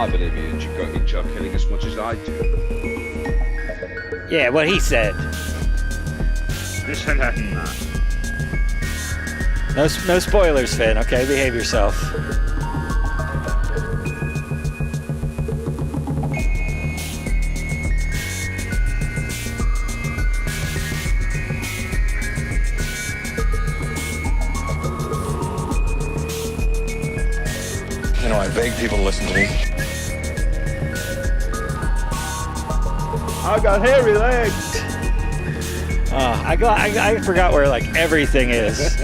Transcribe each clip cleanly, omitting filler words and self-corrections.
I believe you enjoy killing as much as I do. Yeah, what he said. This and that and that. No spoilers, Finn, okay? Behave yourself. You know, I beg people to listen to me. I got hairy legs. I forgot where like everything is.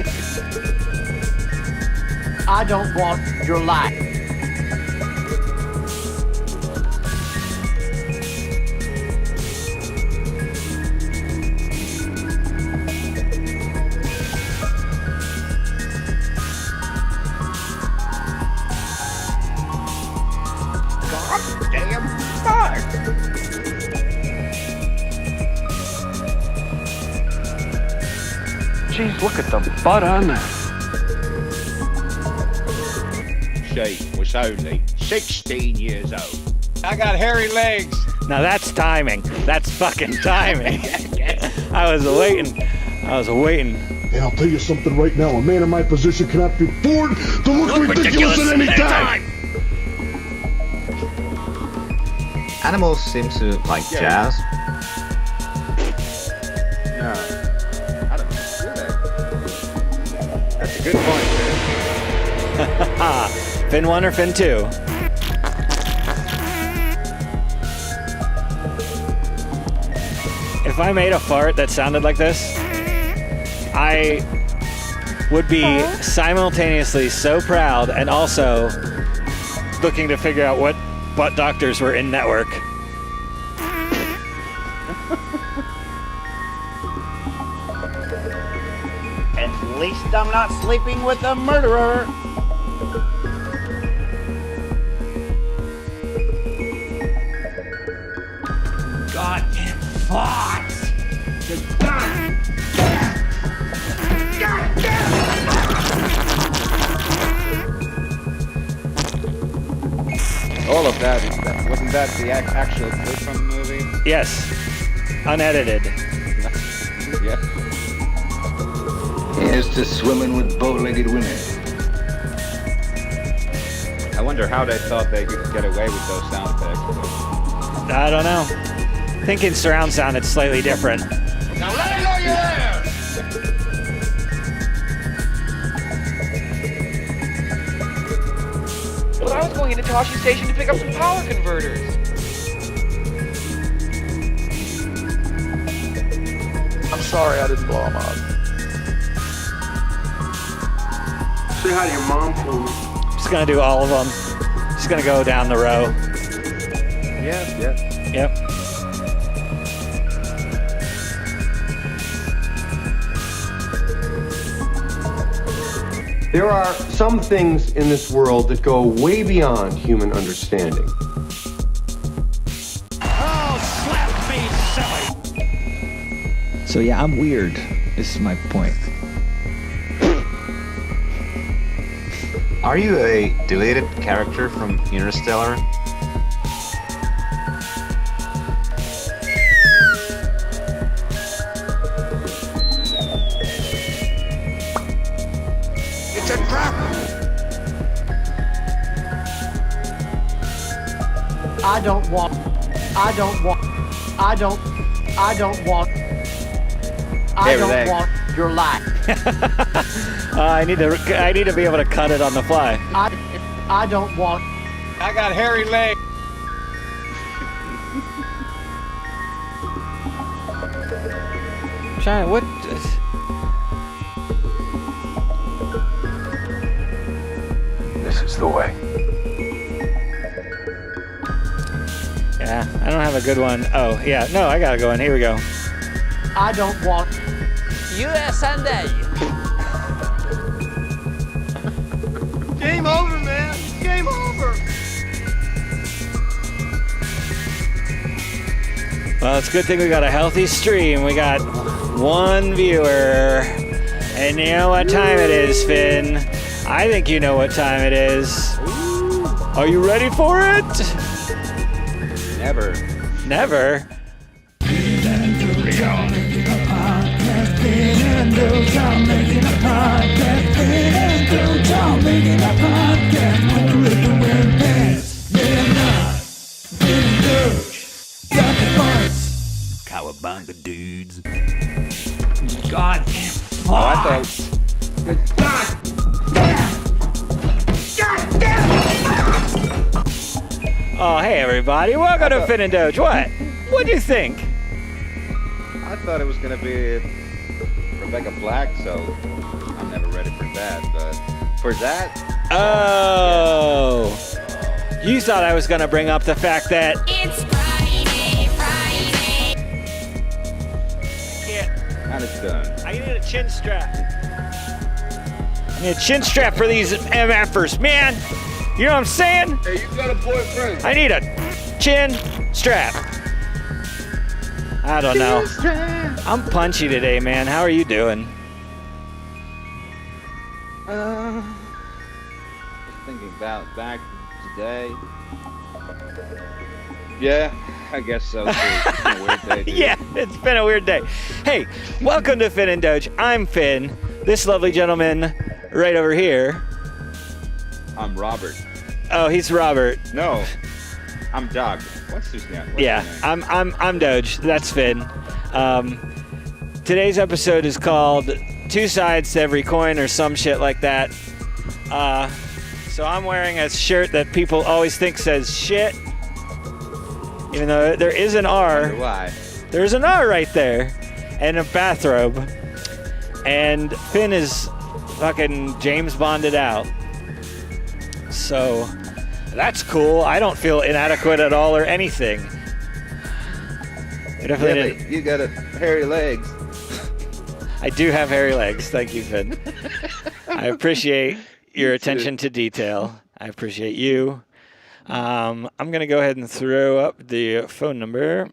I don't want your life. Goddamn fuck. Jeez, look at the butt on that. She was only 16 years old. I got hairy legs. Now that's timing. That's fucking timing. I was waiting. And I'll tell you something right now, a man in my position cannot afford to look ridiculous at any time! Animals seem to like jazz. No. I don't know. That's a good point, Fin 1 or Fin 2? If I made a fart that sounded like this, I would be simultaneously so proud and also looking to figure out what butt doctors were in network. At least I'm not sleeping with a murderer. Goddamn fox. All of that wasn't that the actual clip from the movie? Yes, unedited. Yeah. Here's to swimming with bow-legged women. I wonder how they thought they could get away with those sound effects. I don't know. Thinking surround sound, it's slightly different. Now let me know you're there. But I was going into Toshi Station to pick up some power converters. I'm sorry I didn't blow him up. Say hi to your mom for me. Just gonna do all of them. Just gonna go down the row. Yeah. Yep. There are some things in this world that go way beyond human understanding. Oh, slap me, silly. So yeah, I'm weird. This is my point. Are you a deleted character from Interstellar? It's a trap. I don't want your life. I need to be able to cut it on the fly. I don't want. I got hairy legs. Trying what? This is the way. Yeah, I don't have a good one. Oh yeah, no, I gotta go in. Here we go. I don't want. US Sunday. Game over, man. Game over. Well, it's a good thing we got a healthy stream. We got one viewer. And you know what time it is, Finn? I think you know what time it is. Are you ready for it? Never. Never. Cowabunga dudes. God. Oh, I thought. Oh, hey everybody! Welcome to Finn and Doge. What? What do you think? I thought it was gonna be Rebecca Black, so I'm never ready for that. But for that, Oh, you thought I was gonna bring up the fact that It's Friday. and it's done. I need a chin strap. I need a chin strap for these MFers, man. You know what I'm saying? Hey, you got a boyfriend. I need a chin strap. I don't know. I'm punchy today, man. How are you doing? Just thinking about back today. Yeah, I guess so too. It's been a weird day, dude. Yeah, it's been a weird day. Hey, welcome to Finn and Doge. I'm Finn. This lovely gentleman right over here. I'm Robert. Oh, he's Robert. No, I'm Doug. What's his name? Yeah, I'm Doge. That's Finn. Today's episode is called Two Sides to Every Coin or some shit like that. So I'm wearing a shirt that people always think says shit, even though there is an R. Why? There's an R right there, and a bathrobe. And Finn is fucking James Bonded out. So that's cool. I don't feel inadequate at all or anything. I definitely Yeah, didn't. but you got hairy legs. I do have hairy legs. Thank you, Finn. I appreciate your attention to detail. I appreciate you. I'm going to go ahead and throw up the phone number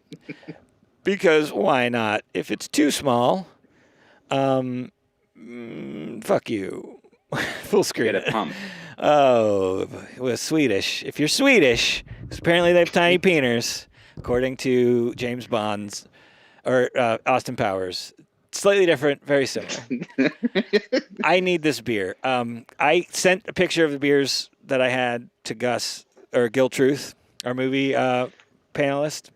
because why not? If it's too small, fuck you. Full screen Get a pump. Oh, it was Swedish. If you're Swedish, because apparently they have tiny peeners, according to James Bond's or Austin Powers. Slightly different, very similar. I need this beer. I sent a picture of the beers that I had to Gus, or Gil Truth, our movie panelist,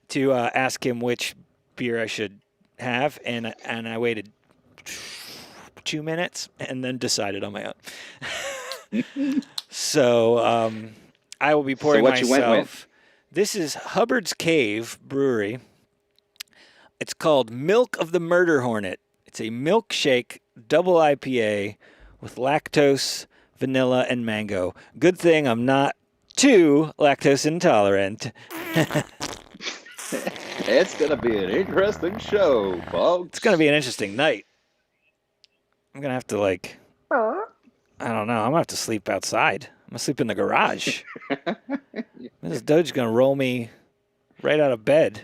to ask him which beer I should have, and I waited 2 minutes and then decided on my own. So I will be pouring what you myself. went with? This is Hubbard's Cave Brewery. It's called Milk of the Murder Hornet. It's a milkshake double IPA with lactose, vanilla, and mango. Good thing I'm not too lactose intolerant. It's gonna be an interesting show, folks. It's going to be an interesting night. I'm going to have to, I don't know. I'm going to have to sleep outside. I'm going to sleep in the garage. Mrs. Doge's going to roll me right out of bed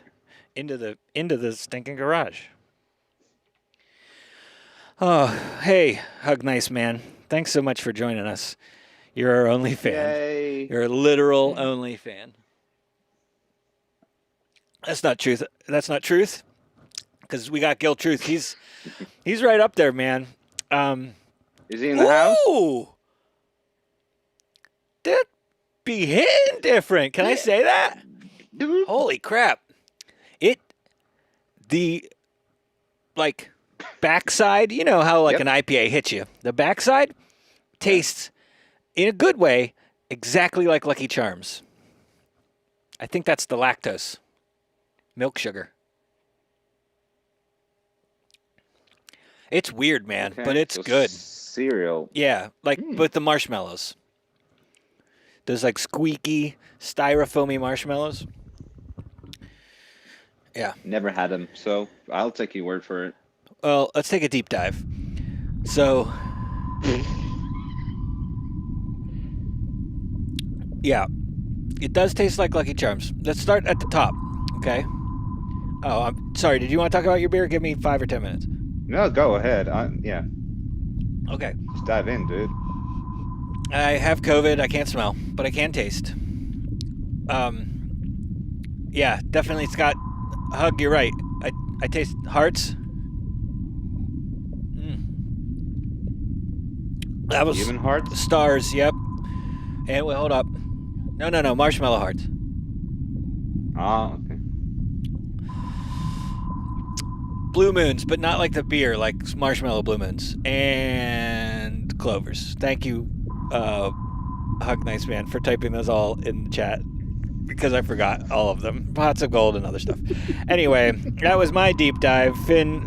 into the stinking garage. Oh, hey, Hug Nice Man. Thanks so much for joining us. You're our only fan. Yay. You're a literal only fan. That's not truth. That's not truth. Because we got Gil Truth. He's right up there, man. Is he in the house? Ooh! That be hitting different. Can I say that? Dude. Holy crap. The backside, you know how an IPA hits you. The backside tastes, in a good way, exactly like Lucky Charms. I think that's the lactose. Milk sugar. It's weird, man, Okay, but it's so good. Cereal. Yeah, with the marshmallows. Those squeaky, styrofoamy marshmallows. Yeah. Never had them, so I'll take your word for it. Well, let's take a deep dive. So, yeah, it does taste like Lucky Charms. Let's start at the top, okay? Oh, I'm sorry. Did you want to talk about your beer? Give me 5 or 10 minutes. No, go ahead. Yeah. Okay. Just dive in, dude. I have COVID. I can't smell, but I can taste. Yeah, definitely, Scott. Hug, you're right. I taste hearts. That was Human hearts? stars. Yep. And wait, hold up. No, marshmallow hearts. Oh, okay. Blue moons, but not like the beer, like marshmallow blue moons and clovers. Thank you, Hug Nice Man, for typing those all in the chat because I forgot all of them. Pots of gold and other stuff. Anyway, that was my deep dive. Finn,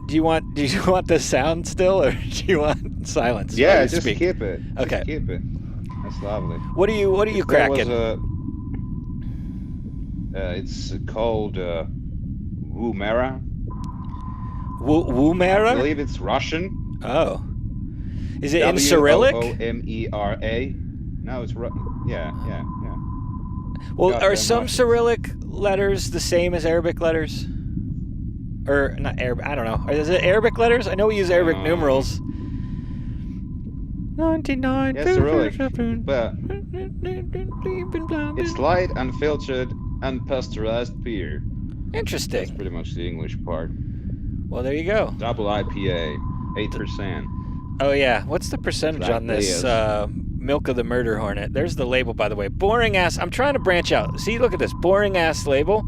do you want the sound still, or do you want silence? Yeah, while you just speak? keep it. Okay. Just keep it. That's lovely. What are you cracking? It's called Woomera. Woomera? I believe it's Russian. Oh. Is it in Cyrillic? Woomera. No, it's yeah. Well, Goddamn are some Russians. Cyrillic letters the same as Arabic letters? Or not Arabic? I don't know. Is it Arabic letters? I know we use Arabic numerals. 99. Yeah, Cyrillic. But it's light, unfiltered, unpasteurized beer. That's Interesting. pretty much the English part. Well, there you go. Double IPA, 8%. Oh yeah. What's the percentage on this Milk of the Murder Hornet? There's the label, by the way. Boring ass. I'm trying to branch out. See, look at this boring ass label.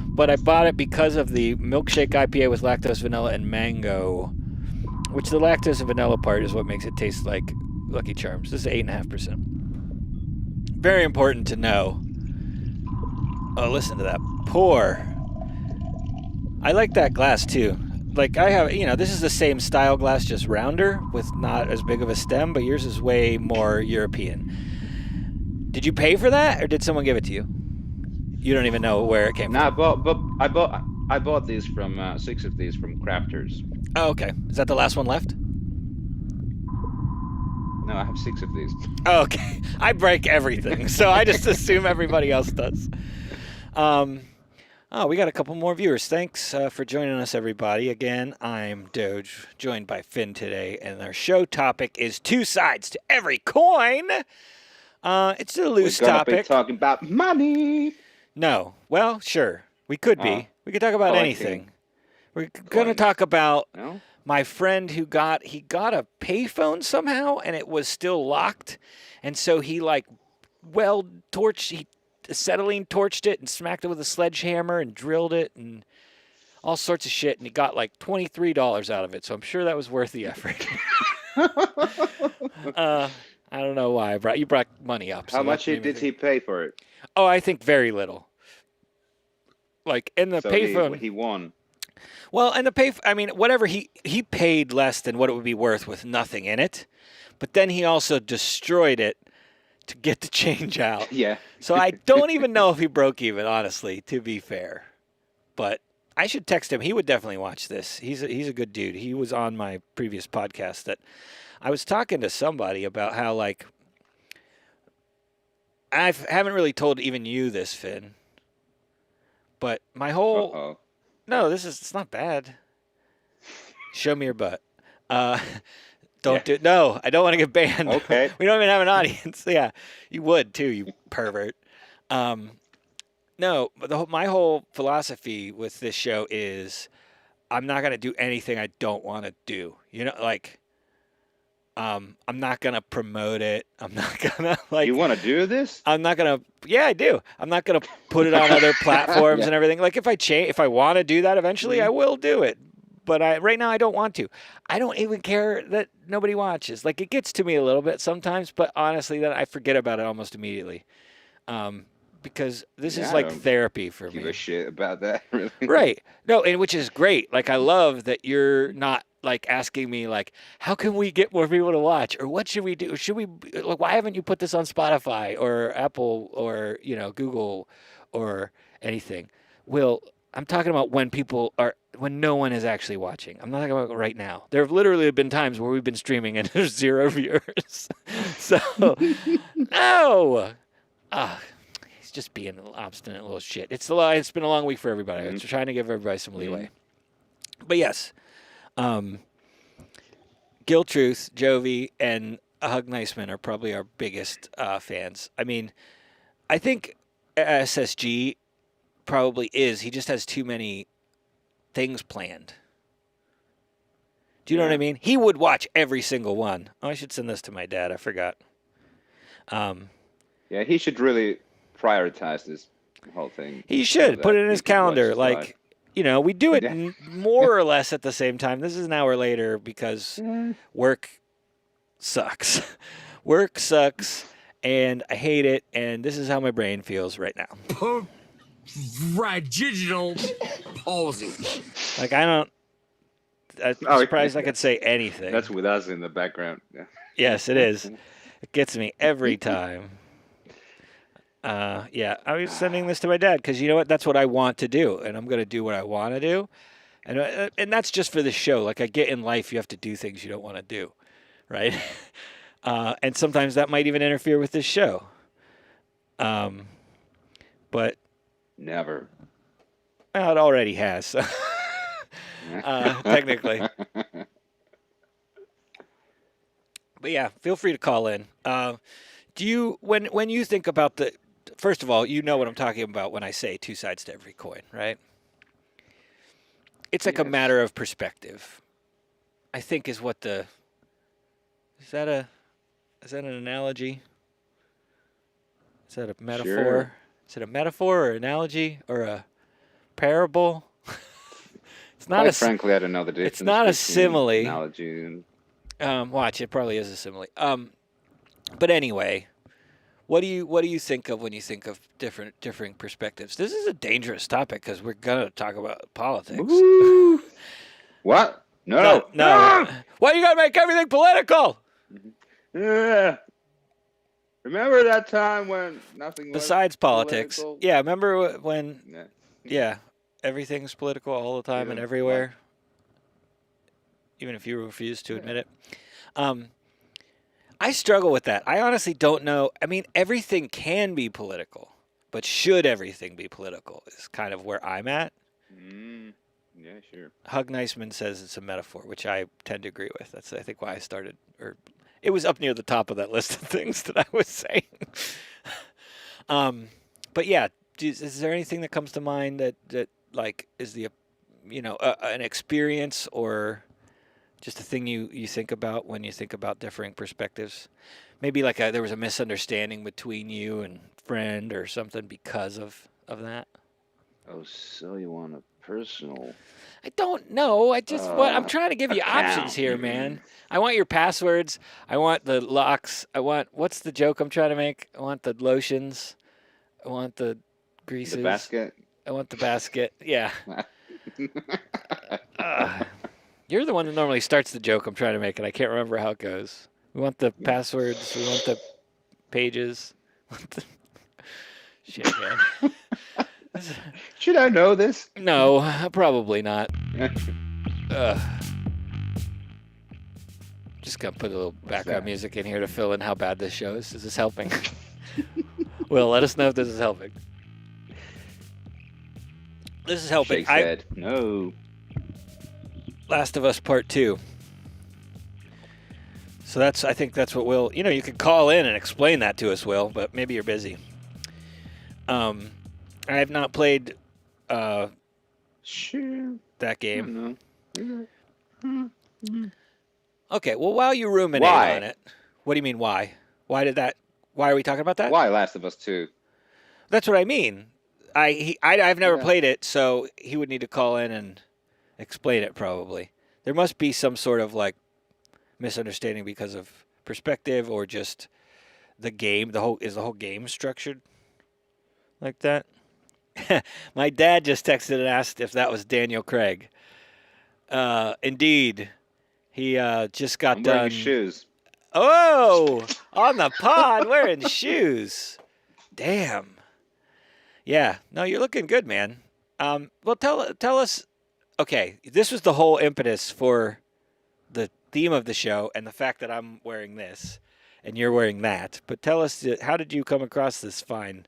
But I bought it because of the milkshake IPA with lactose, vanilla, and mango. Which the lactose and vanilla part is what makes it taste like Lucky Charms. This is 8.5%. Very important to know. Oh, listen to that pour. I like that glass too. Like I have, this is the same style glass, just rounder with not as big of a stem, but yours is way more European. Did you pay for that, or did someone give it to you? You don't even know where it came No, from. I bought these from 6 of these from Crafters. Oh, okay. Is that the last one left? No, I have 6 of these. Oh, okay. I break everything, so I just assume everybody else does. We got a couple more viewers. Thanks for joining us, everybody. Again, I'm Doge, joined by Finn today, and our show topic is two sides to every coin. It's a loose We're gonna topic. be talking about money. No. Well, sure. We could be. We could talk about collecting anything. We're going to talk about No? my friend who got a payphone somehow, and it was still locked, and so he acetylene torched it and smacked it with a sledgehammer and drilled it and all sorts of shit, and he got like $23 out of it. So I'm sure that was worth the effort. I don't know why you brought money up. How much did he pay for it? Oh, I think very little. Like in the So payphone, he won. Well, and whatever he paid less than what it would be worth with nothing in it, but then he also destroyed it to get the change out. Yeah. So I don't even know if he broke even, honestly, to be fair. But I should text him. He would definitely watch this. He's a good dude. He was on my previous podcast that I was talking to somebody about how, like, I haven't really told even you this, Finn, but my whole... Uh-oh. No, it's not bad. Show me your butt. Don't do it. No, I don't want to get banned. Okay. We don't even have an audience. Yeah, you would too, you pervert. No, my whole philosophy with this show is I'm not going to do anything I don't want to do. I'm not going to promote it. I'm not going to You want to do this? I'm not going to. Yeah, I do. I'm not going to put it on other platforms and everything. Like if I want to do that eventually, I will do it. But right now I don't want to. I don't even care that nobody watches. Like it gets to me a little bit sometimes, but honestly, then I forget about it almost immediately. Because this is like therapy for me. Give a shit about that, really. Right. No, and which is great. Like I love that you're not like asking me like, how can we get more people to watch, or what should we do? Should we like, why haven't you put this on Spotify or Apple or Google or anything? Will, I'm talking about when no one is actually watching. I'm not talking about right now. There have literally been times where we've been streaming and there's 0 viewers. So no. He's just being an obstinate little shit. It's been a long week for everybody. I'm trying to give everybody some leeway. But yes, Gil Truth, Jovi, and Hug Niceman are probably our biggest fans. I mean, I think SSG probably is. He just has too many things planned. Do you know what I mean? He would watch every single one. Oh, I should send this to my dad. I forgot. Yeah, he should really prioritize this whole thing. He should put it in his calendar. Like, we do it more or less at the same time. This is an hour later because work sucks. Work sucks, and I hate it, and this is how my brain feels right now. Digital palsy. Like, I'm surprised I could say anything. That's with us in the background. Yeah. Yes, it is. It gets me every time. Yeah, I was sending this to my dad because you know what? That's what I want to do, and I'm going to do what I want to do. And that's just for the show. Like, I get in life, you have to do things you don't want to do, right? And sometimes that might even interfere with this show. But Never. Well, it already has, so. Technically. But yeah, feel free to call in. Do you, when you think about first of all, you know what I'm talking about when I say two sides to every coin, right? It's like a matter of perspective, I think is what is that an analogy? Is that a metaphor? Sure. Is it a metaphor or analogy or a parable? It's not Quite frankly, I don't know the difference. It's not a simile. Analogy and... Watch, it probably is a simile. But anyway, what do you think of when you think of differing perspectives? This is a dangerous topic because we're gonna talk about politics. Woo! What? No. Why you gotta make everything political? Yeah. Remember that time when nothing besides was politics? political? Yeah, remember when? Yeah, everything's political all the time and everywhere. Even if you refuse to admit it. I struggle with that. I honestly don't know. I mean, everything can be political, but should everything be political is kind of where I'm at. Yeah, sure. Hug Niceman says it's a metaphor, which I tend to agree with. That's, I think, why I started, or it was up near the top of that list of things that I was saying. But yeah, is there anything that comes to mind that like is the, an experience or just a thing you think about when you think about differing perspectives? Maybe like there was a misunderstanding between you and friend or something because of that? Oh, so you want a personal... I don't know. I'm trying to give you options here, man. I want your passwords. I want the locks. What's the joke I'm trying to make? I want the lotions. I want the greases. The basket? I want the basket. Yeah. You're the one that normally starts the joke I'm trying to make, and I can't remember how it goes. We want the passwords. We want the pages. Shit, man. Should I know this? No, probably not. Just gonna put a little background music in here to fill in how bad this show is. Is this helping? Will, let us know if this is helping. This is helping. Shake said, no. Last of Us Part 2. So I think that's what Will, you could call in and explain that to us, Will, but maybe you're busy. I have not played Sure. that game. No. Okay, well, while you ruminate on it, what do you mean why? Why are we talking about that? Why Last of Us 2? That's what I mean. I've never played it, so he would need to call in and explain it probably. There must be some sort of like misunderstanding because of perspective or just the game. Is the whole game structured like that? My dad just texted and asked if that was Daniel Craig. Indeed. He just got done. Wearing shoes. Oh, on the pod wearing shoes. Damn. Yeah. No, you're looking good, man. Well, tell us. Okay, this was the whole impetus for the theme of the show and the fact that I'm wearing this and you're wearing that. But tell us, how did you come across this fine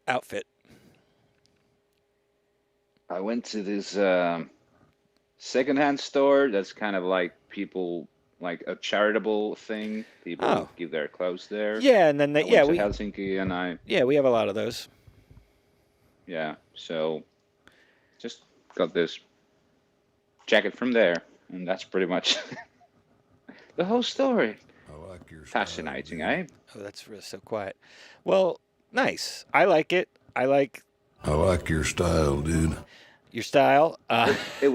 outfit? I went to this secondhand store that's kind of like people like a charitable thing. People Oh. give their clothes there. Yeah, and then I they, yeah, went to we Helsinki and we have a lot of those. so just got this jacket from there, and that's pretty much the whole story. I like your Fascinating, eh? Oh, that's really so quiet. Well, nice. I like it. I like I like your style, dude. your style. It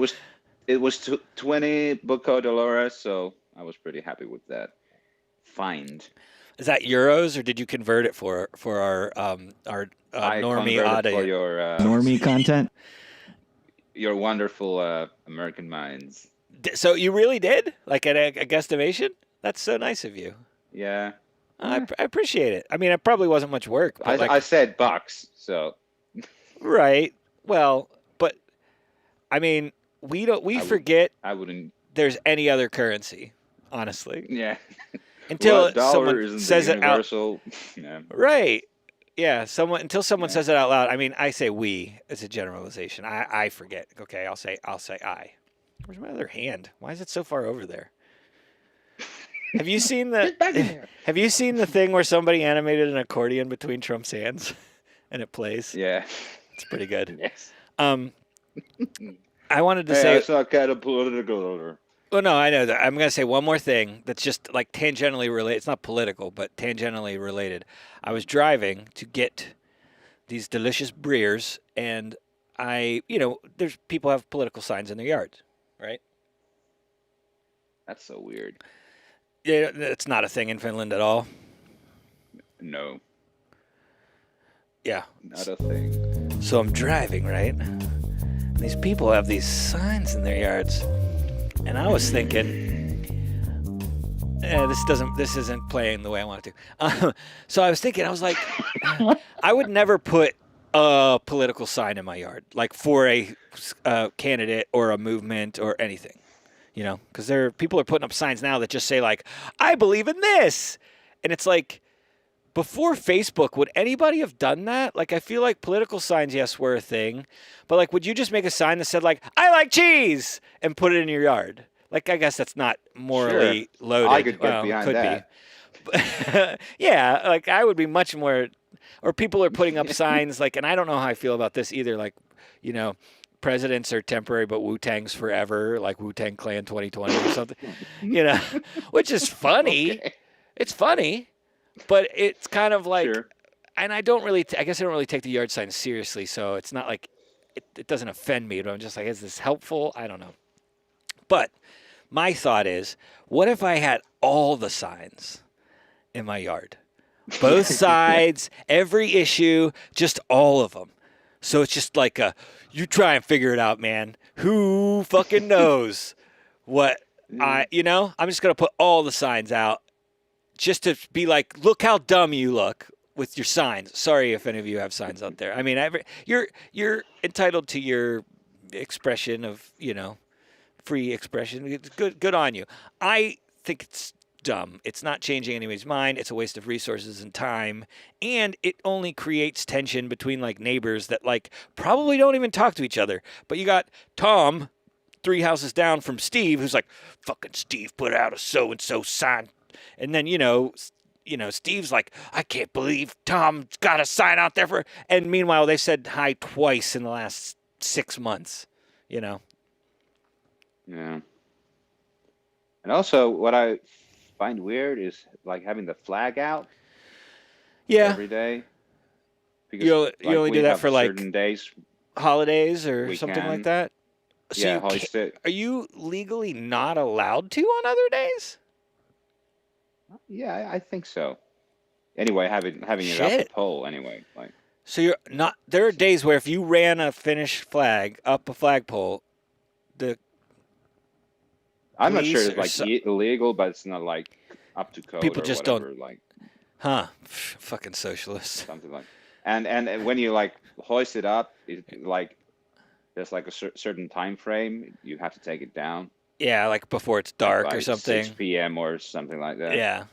was 20 Bucco Dolores, so I was pretty happy with that find. Is that euros, or did you convert it for our I normie converted audio? for your Normie content? your wonderful American minds. So you really did, like at a guesstimation? That's so nice of you. Yeah, I appreciate it. I mean, it probably wasn't much work. But I said bucks, so right. Well, but I mean, we forget I wouldn't. there's any other currency, honestly. Yeah. Until Well, dollar someone isn't says the it out. universal. Yeah. Right. Yeah. Until someone says it out loud. I mean, I say we as a generalization. I forget. Okay. I'll say I. Where's my other hand? Why is it so far over there? Have you seen Have you seen the thing where somebody animated an accordion between Trump's hands, and it plays? Yeah. It's pretty good. Yes. I wanted to Hey, say. it's not kind of political. Well, no, I know that. I'm going to say one more thing that's just like tangentially related. It's not political, but tangentially related. I was driving to get these delicious breers, and there's people have political signs in their yards, right? That's so weird. Yeah, it's not a thing in Finland at all. No, Yeah. not a thing. So I'm driving, right? These people have these signs in their yards. And I was thinking, this isn't playing the way I want it to. So I was thinking, I was like, I would never put a political sign in my yard, like for a candidate or a movement or anything, because people are putting up signs now that just say like, I believe in this. And it's like, before Facebook, would anybody have done that? Like, I feel like political signs, yes, were a thing. But, like, would you just make a sign that said, like, I like cheese, and put it in your yard? Like, I guess that's not morally loaded. I could get behind that. Be. Yeah, like, I would be much more... Or people are putting up signs, like, and I don't know how I feel about this either, like, presidents are temporary, but Wu-Tang's forever, like Wu-Tang Clan 2020 or something, which is funny. Okay. It's funny. But it's kind of like, Sure. and I don't really, I guess I don't really take the yard sign seriously, so it's not like, it doesn't offend me, but I'm just like, is this helpful? I don't know. But my thought is, what if I had all the signs in my yard? Both sides, every issue, just all of them. So it's just like you try and figure it out, man. Who fucking knows what I'm just going to put all the signs out. Just to be like, look how dumb you look with your signs. Sorry if any of you have signs out there. I mean, you're entitled to your expression of, free expression. It's good on you. I think it's dumb. It's not changing anybody's mind. It's a waste of resources and time, and it only creates tension between like neighbors that like probably don't even talk to each other. But you got Tom, 3 houses down from Steve, who's like, fucking Steve put out a so and so sign. And then, Steve's like, I can't believe Tom's got a sign out there for... And meanwhile, they said hi twice in the last 6 months, Yeah. And also, what I find weird is, like, having the flag out every day. Because, you only do that for, like, certain days. Holidays or something like that? So Yeah, hoist it. Are you legally not allowed to on other days? Yeah, I think so. Anyway, having it up the pole anyway. Like, so you're not. There are days where if you ran a Finnish flag up a flagpole, I'm not sure it's like illegal, but it's not like up to code. People or just whatever, don't. Like, fucking socialists. something like. And when you like hoist it up, there's like a certain time frame. You have to take it down. Yeah, like before it's dark by or something. 6 p.m. or something like that. Yeah.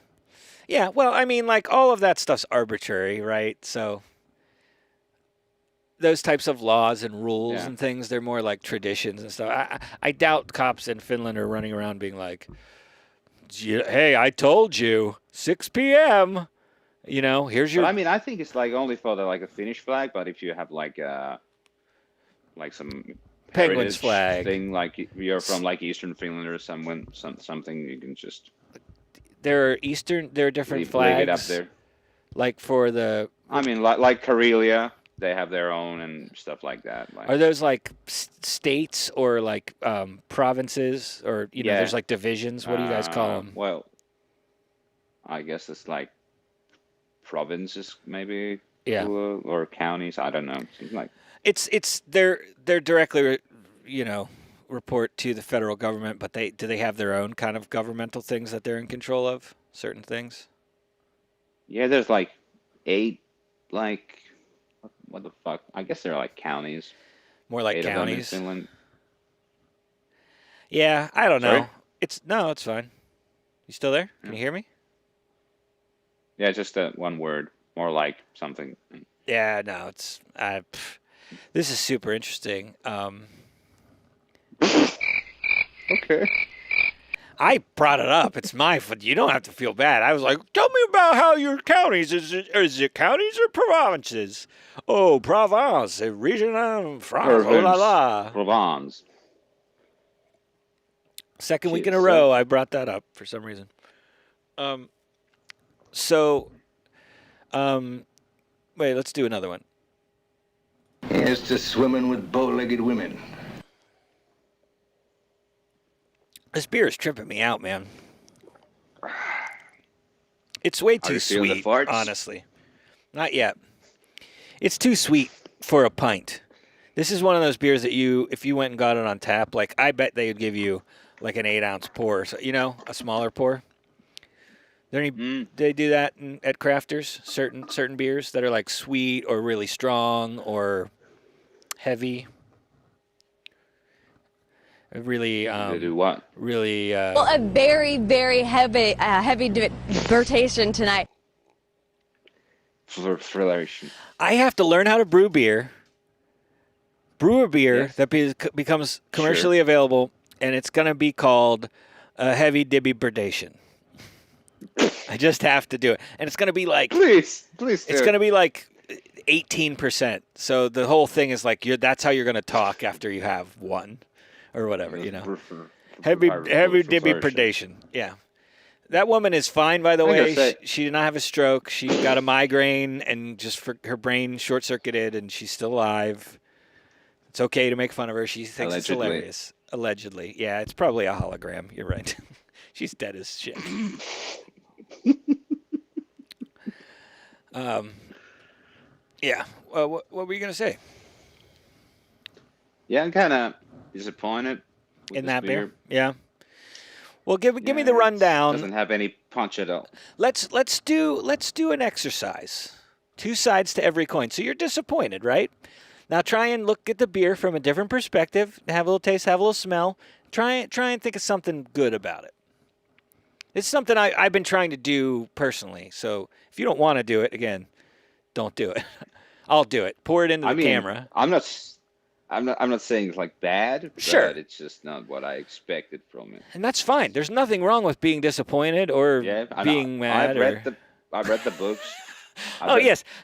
Yeah, well, I mean, like, all of that stuff's arbitrary, right? So those types of laws and rules and things, they're more like traditions and stuff. I doubt cops in Finland are running around being like, hey, I told you, 6 p.m. You know, here's your. But I mean, I think it's like only for the like a Finnish flag. But if you have like some Penguin's heritage flag thing, like you're from like Eastern Finland or something, you can just there are different flags. leave it up there. Like for the. I mean, like Karelia, they have their own and stuff like that. Like, Are those like states or like provinces or know, there's like divisions? What do you guys call them? Well, I guess it's like provinces, maybe. Yeah. Or counties. I don't know. Something like. It's they're directly, report to the federal government, but do they have their own kind of governmental things that they're in control of? Certain things. Yeah, there's like 8, like what the fuck? I guess they're like counties. More like 8 of them in counties. Finland. Yeah, I don't know. Sorry? It's fine. You still there? Can you hear me? Yeah, just that one word. More like something. Yeah, no, it's. This is super interesting. Okay. I brought it up. It's my fault. You don't have to feel bad. I was like, tell me about how your counties is it counties or provinces? Oh, Provence, a region of France. Oh la la. Provence. Second week in a row, I brought that up for some reason. Wait, let's do another one. Here's to swimming with bow-legged women. This beer is tripping me out, man. It's way too sweet, honestly. Not yet. It's too sweet for a pint. This is one of those beers that if you went and got it on tap, like I bet they would give you like an 8-ounce pour, so, a smaller pour. They do that at crafters, certain beers that are like sweet or really strong or heavy. Really, they do what? Really. Well, a very, very heavy debatation tonight. Flirtation. I have to learn how to brew beer. Brew a beer that becomes commercially available, and it's going to be called a heavy debridation. I just have to do it, and it's going to be like please. It's going to be like 18%. So the whole thing is like that's how you're going to talk after you have one. Or whatever, Heavy debridation. Yeah. That woman is fine, by the way. She did not have a stroke. She got a migraine and just her brain short-circuited, and she's still alive. It's okay to make fun of her. She thinks it's hilarious. Allegedly. Yeah, it's probably a hologram. You're right. She's dead as shit. Yeah. What were you going to say? Yeah, I'm kind of disappointed in that beer. Yeah. Well, give me the rundown. Doesn't have any punch at all. Let's do an exercise. 2 sides to every coin. So you're disappointed, right? Now try and look at the beer from a different perspective. Have a little taste, have a little smell. Try and think of something good about it. It's something I've been trying to do personally. So if you don't want to do it, again, don't do it. I'll do it. Pour it into the camera. I'm not saying it's like bad, sure. But it's just not what I expected from it. And that's fine. There's nothing wrong with being disappointed or being mad. I read the books.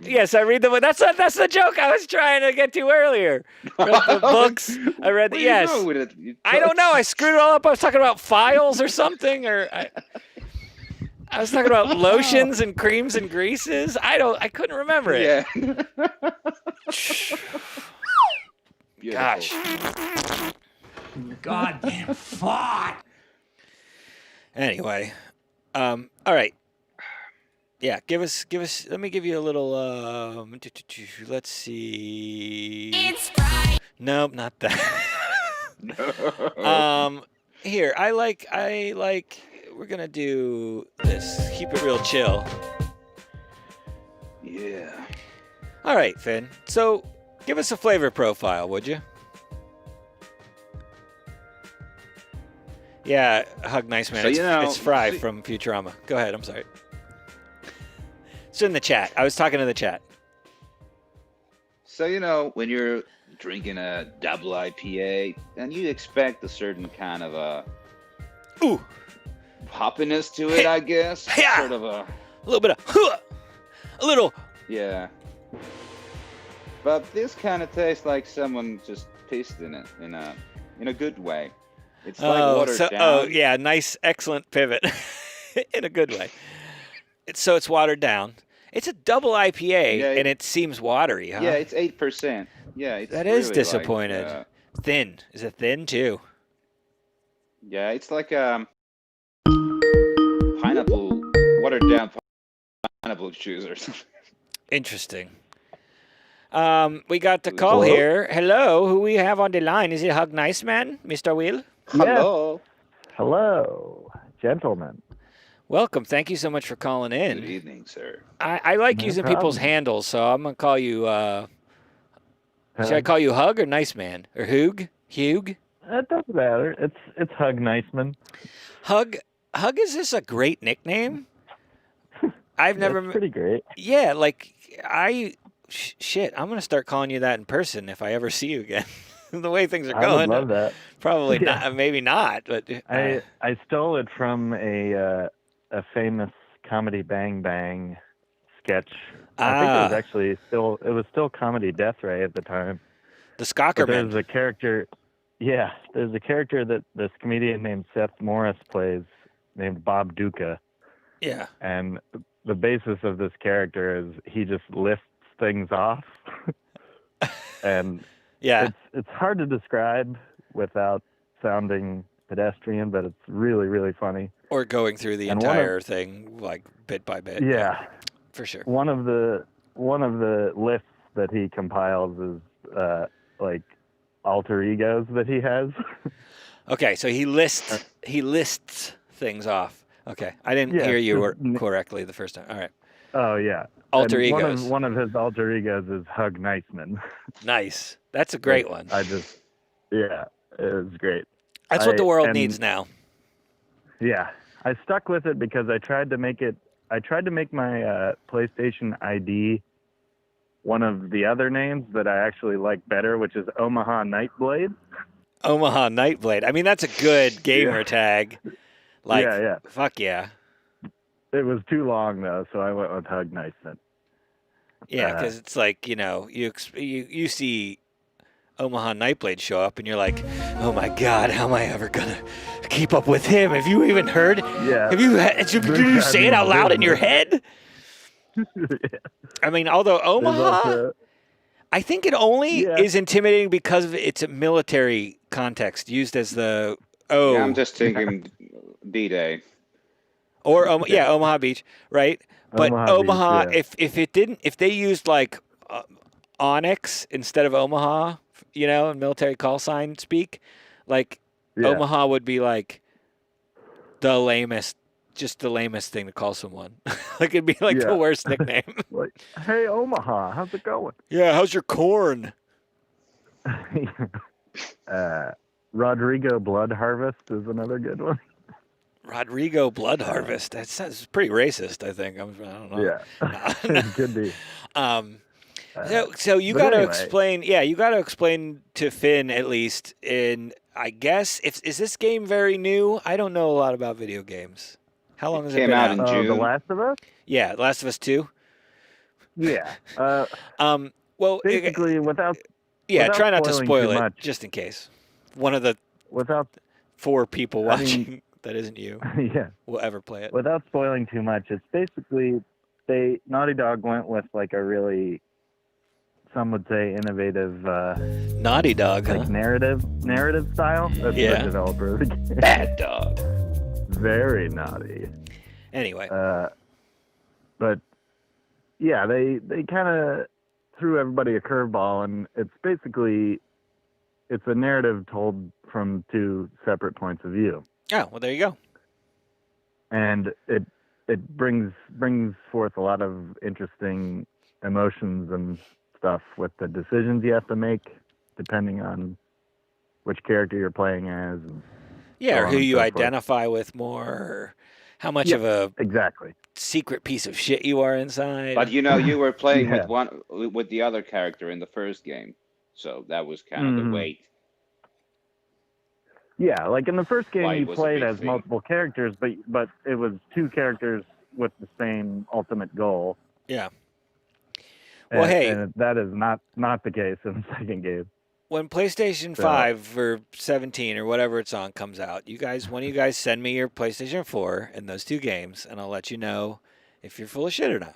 Yes, I read the book. That's the joke I was trying to get to earlier. Read the books. I read the yes. I don't know. I screwed it all up. I was talking about files or something, or I was talking about lotions and creams and greases. I couldn't remember it. Yeah. Gosh. Goddamn fart. Anyway, all right. Yeah, give us. Let me give you a little. Let's see. It's Friday. Nope, not that. Here, I like. We're gonna do this. Keep it real chill. Yeah. All right, Finn. So, give us a flavor profile, would you? Yeah, hug nice man. So, it's Fry from Futurama. Go ahead. I'm sorry. It's in the chat. I was talking to the chat. So, when you're drinking a double IPA, and you expect a certain kind of poppiness to it, I guess. Yeah. Sort of a little bit of a little. Yeah. But this kind of tastes like someone just pissed in it in a good way. It's like watered down. Oh yeah, nice, excellent pivot in a good way. It's watered down. It's a double IPA, and it seems watery, huh? Yeah, it's 8%. Yeah, it's that really is disappointed. Like, thin. Is it thin too? Yeah, it's like pineapple, watered down pineapple juice or something. Interesting. We got the call here. Hello, who we have on the line? Is it Hug Nice Man, Mr. Will? Hello. Yes. Hello, gentlemen. Welcome. Thank you so much for calling in. Good evening, sir. I like using people's handles, so I'm gonna call you. Should I call you Hug or Nice Man or Hug? Hug? It doesn't matter. It's Hug Nice Man. Hug. Is this a great nickname? I've never. It's pretty great. Yeah, like shit. I'm gonna start calling you that in person if I ever see you again. The way things are going. I would love that. Probably not. Maybe not. But I stole it from a famous comedy Bang Bang sketch. I think it was actually still Comedy Death Ray at the time. The Skockerman. There's a character. Yeah, there's a character that this comedian named Seth Morris plays, named Bob Duca. Yeah. And the basis of this character is he just lifts things off. And yeah, it's hard to describe without sounding pedestrian, but it's really, really funny. Or going through the entire thing, like bit by bit. Yeah, for sure. One of the lists that he compiles is like alter egos that he has. Okay, so he lists things off. Okay, I didn't hear you correctly the first time. All right. Oh yeah. Alter egos. One of his alter egos is Hug Nice Man. Nice. That's a great one. It was great. That's what the world needs now. Yeah, I stuck with it because I tried to make my PlayStation ID one of the other names that I actually like better, which is Omaha Nightblade. Omaha Nightblade. I mean, that's a good gamer tag. Like, yeah. Fuck yeah. It was too long though, so I went with Hug Nice Man. Yeah, because it's like, you see Omaha Nightblade show up, and you're like, oh my God, how am I ever gonna keep up with him? Have you even heard? Yeah. Did you say it out loud in your head? Yeah. I mean, although Omaha, I think it only is intimidating because of its military context, used as the Yeah, I'm just thinking D-Day. Or Omaha Beach, right? But Omaha, Beach, if they used like Onyx instead of Omaha, in military call sign speak, like Omaha would be like the lamest thing to call someone. Like it'd be like the worst nickname. Like, hey Omaha, how's it going? Yeah, how's your corn? Rodrigo Blood Harvest is another good one. Rodrigo Blood Harvest. That's pretty racist, I think. I don't know. Yeah, it could be. So you got to explain. Yeah, you got to explain to Finn at least. I guess is this game very new? I don't know a lot about video games. How long has it been out? Came out in June. The Last of Us. Yeah, Last of Us 2. Yeah. Well, basically, without try not to spoil it, much. just in case. One of the 4 people watching that isn't you. Yeah. Will ever play it. Without spoiling too much, it's basically Naughty Dog went with like a really, some would say, innovative Naughty Dog, like narrative style. That's the developer of the game. Bad Dog. Very naughty. Anyway. But yeah, they kind of threw everybody a curveball, and it's a narrative told from 2 separate points of view. Oh, well, there you go. And it brings forth a lot of interesting emotions and stuff with the decisions you have to make, depending on which character you're playing as. Yeah, or who you identify with more, or how much of a secret piece of shit you are inside. But you were playing with the other character in the first game, so that was kind of the weight. Yeah, like in the first game, Light you was a played big as thing. multiple characters, but it was two characters with the same ultimate goal. Yeah. Well, and that is not the case in the second game. When PlayStation 5 or 17 or whatever it's on comes out, one of you guys send me your PlayStation 4 and those two games, and I'll let you know if you're full of shit or not.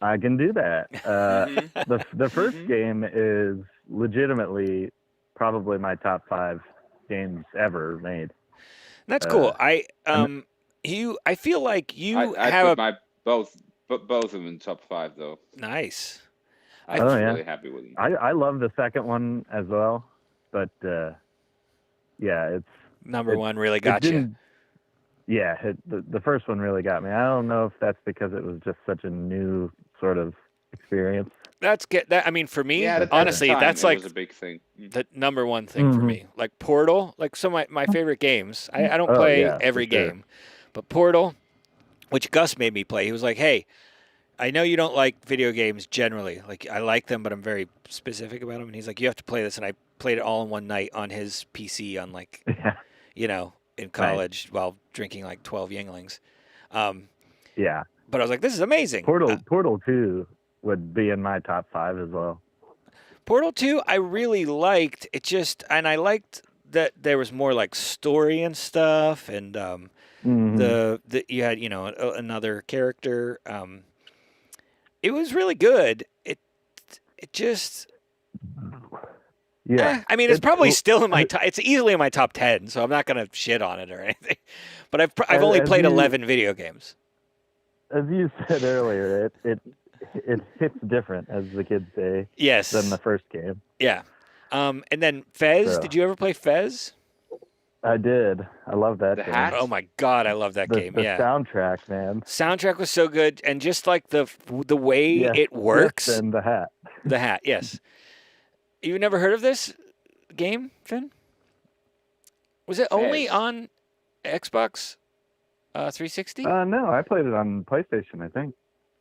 I can do that. The first game is legitimately probably my top 5 games ever made. That's cool. I feel like you both of them in top 5 though. Nice. I was really happy with them. I love the second one as well, but it's number one really got you. Yeah, the first one really got me. I don't know if that's because it was just such a new sort of experience. I mean, for me, honestly, that's like was a big thing. The number one thing for me. Like Portal, like some of my favorite games. I don't play every game, but Portal, which Gus made me play. He was like, "Hey, I know you don't like video games generally. Like I like them, but I'm very specific about them." And he's like, "You have to play this." And I played it all in one night on his PC on like, in college while drinking like 12 Yinglings. Yeah. But I was like, "This is amazing." Portal 2 would be in my top 5 as well. Portal 2, I really liked. I liked that there was more like story and stuff, and you had another character. It was really good. It just. Yeah. I mean, it's probably still in my top. It's easily in my top 10, so I'm not gonna shit on it or anything. But I've only played 11 video games. As you said earlier, it hits different, as the kids say. Yes. Than the first game. Yeah. And then Fez. Did you ever play Fez? I did. I love that game. Oh my god, I love that game. The soundtrack, man. Soundtrack was so good, and just like the way it works. And the hat. The hat, yes. You've never heard of this game, Finn? Was it only on Xbox 360? No, I played it on PlayStation, I think.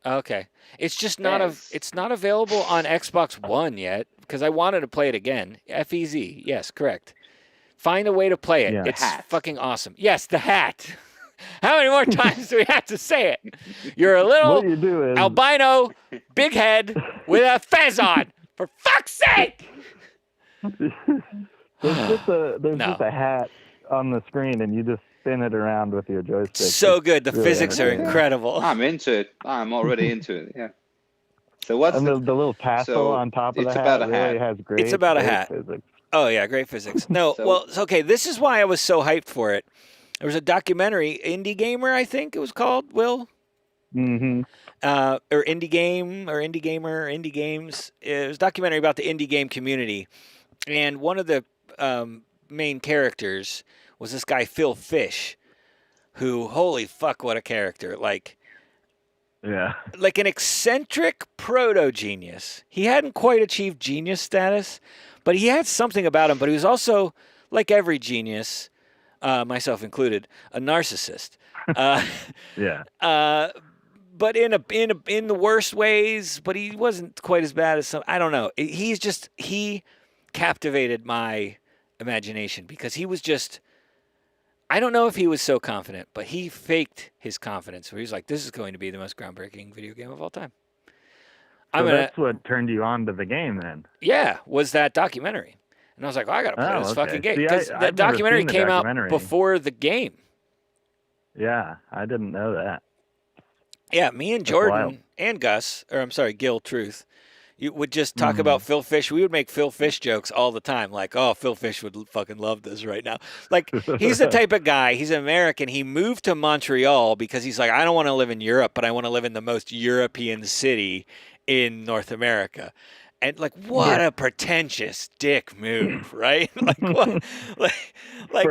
Okay, it's just it's not available on Xbox One yet because I wanted to play it again. FEZ, yes, correct. Find a way to play it. Yeah. It's fucking awesome. Yes, the hat. How many more times do we have to say it? You're a little albino, big head with a fez on. For fuck's sake! There's just a hat on the screen, and you just spin it around with your joystick. So good. The physics are incredible. I'm into it. I'm already into it. Yeah. So what's the little tassel on top of the hat? Really has great. It's about a hat. Physics. Oh yeah, great physics. No, okay. This is why I was so hyped for it. There was a documentary, Indie Gamer, I think it was called. Will. Mm-hmm. Or Indie Game, or Indie Gamer, or Indie Games. It was a documentary about the indie game community, and one of the main characters was this guy Phil Fish, who, holy fuck, what a character! Like an eccentric proto genius. He hadn't quite achieved genius status, but he had something about him. But he was also, like every genius, myself included, a narcissist. But in the worst ways. But he wasn't quite as bad as some. I don't know. He captivated my imagination because he was just. I don't know if he was so confident, but he faked his confidence. Where he was like, "This is going to be the most groundbreaking video game of all time." That's what turned you on to the game, then. Yeah, was that documentary, and I was like, "Oh, I got to play this fucking game," because that documentary came out before the game. Yeah, I didn't know that. Yeah, me and Jordan and Gus, or I'm sorry, Gil Truth, you would just talk about Phil Fish. We would make Phil Fish jokes all the time, like, "Oh, Phil Fish would fucking love this right now." Like, he's the type of guy. He's an American. He moved to Montreal because he's like, I don't want to live in Europe, but I want to live in the most European city in North America. And like, what a pretentious dick move, right? Like, what? Like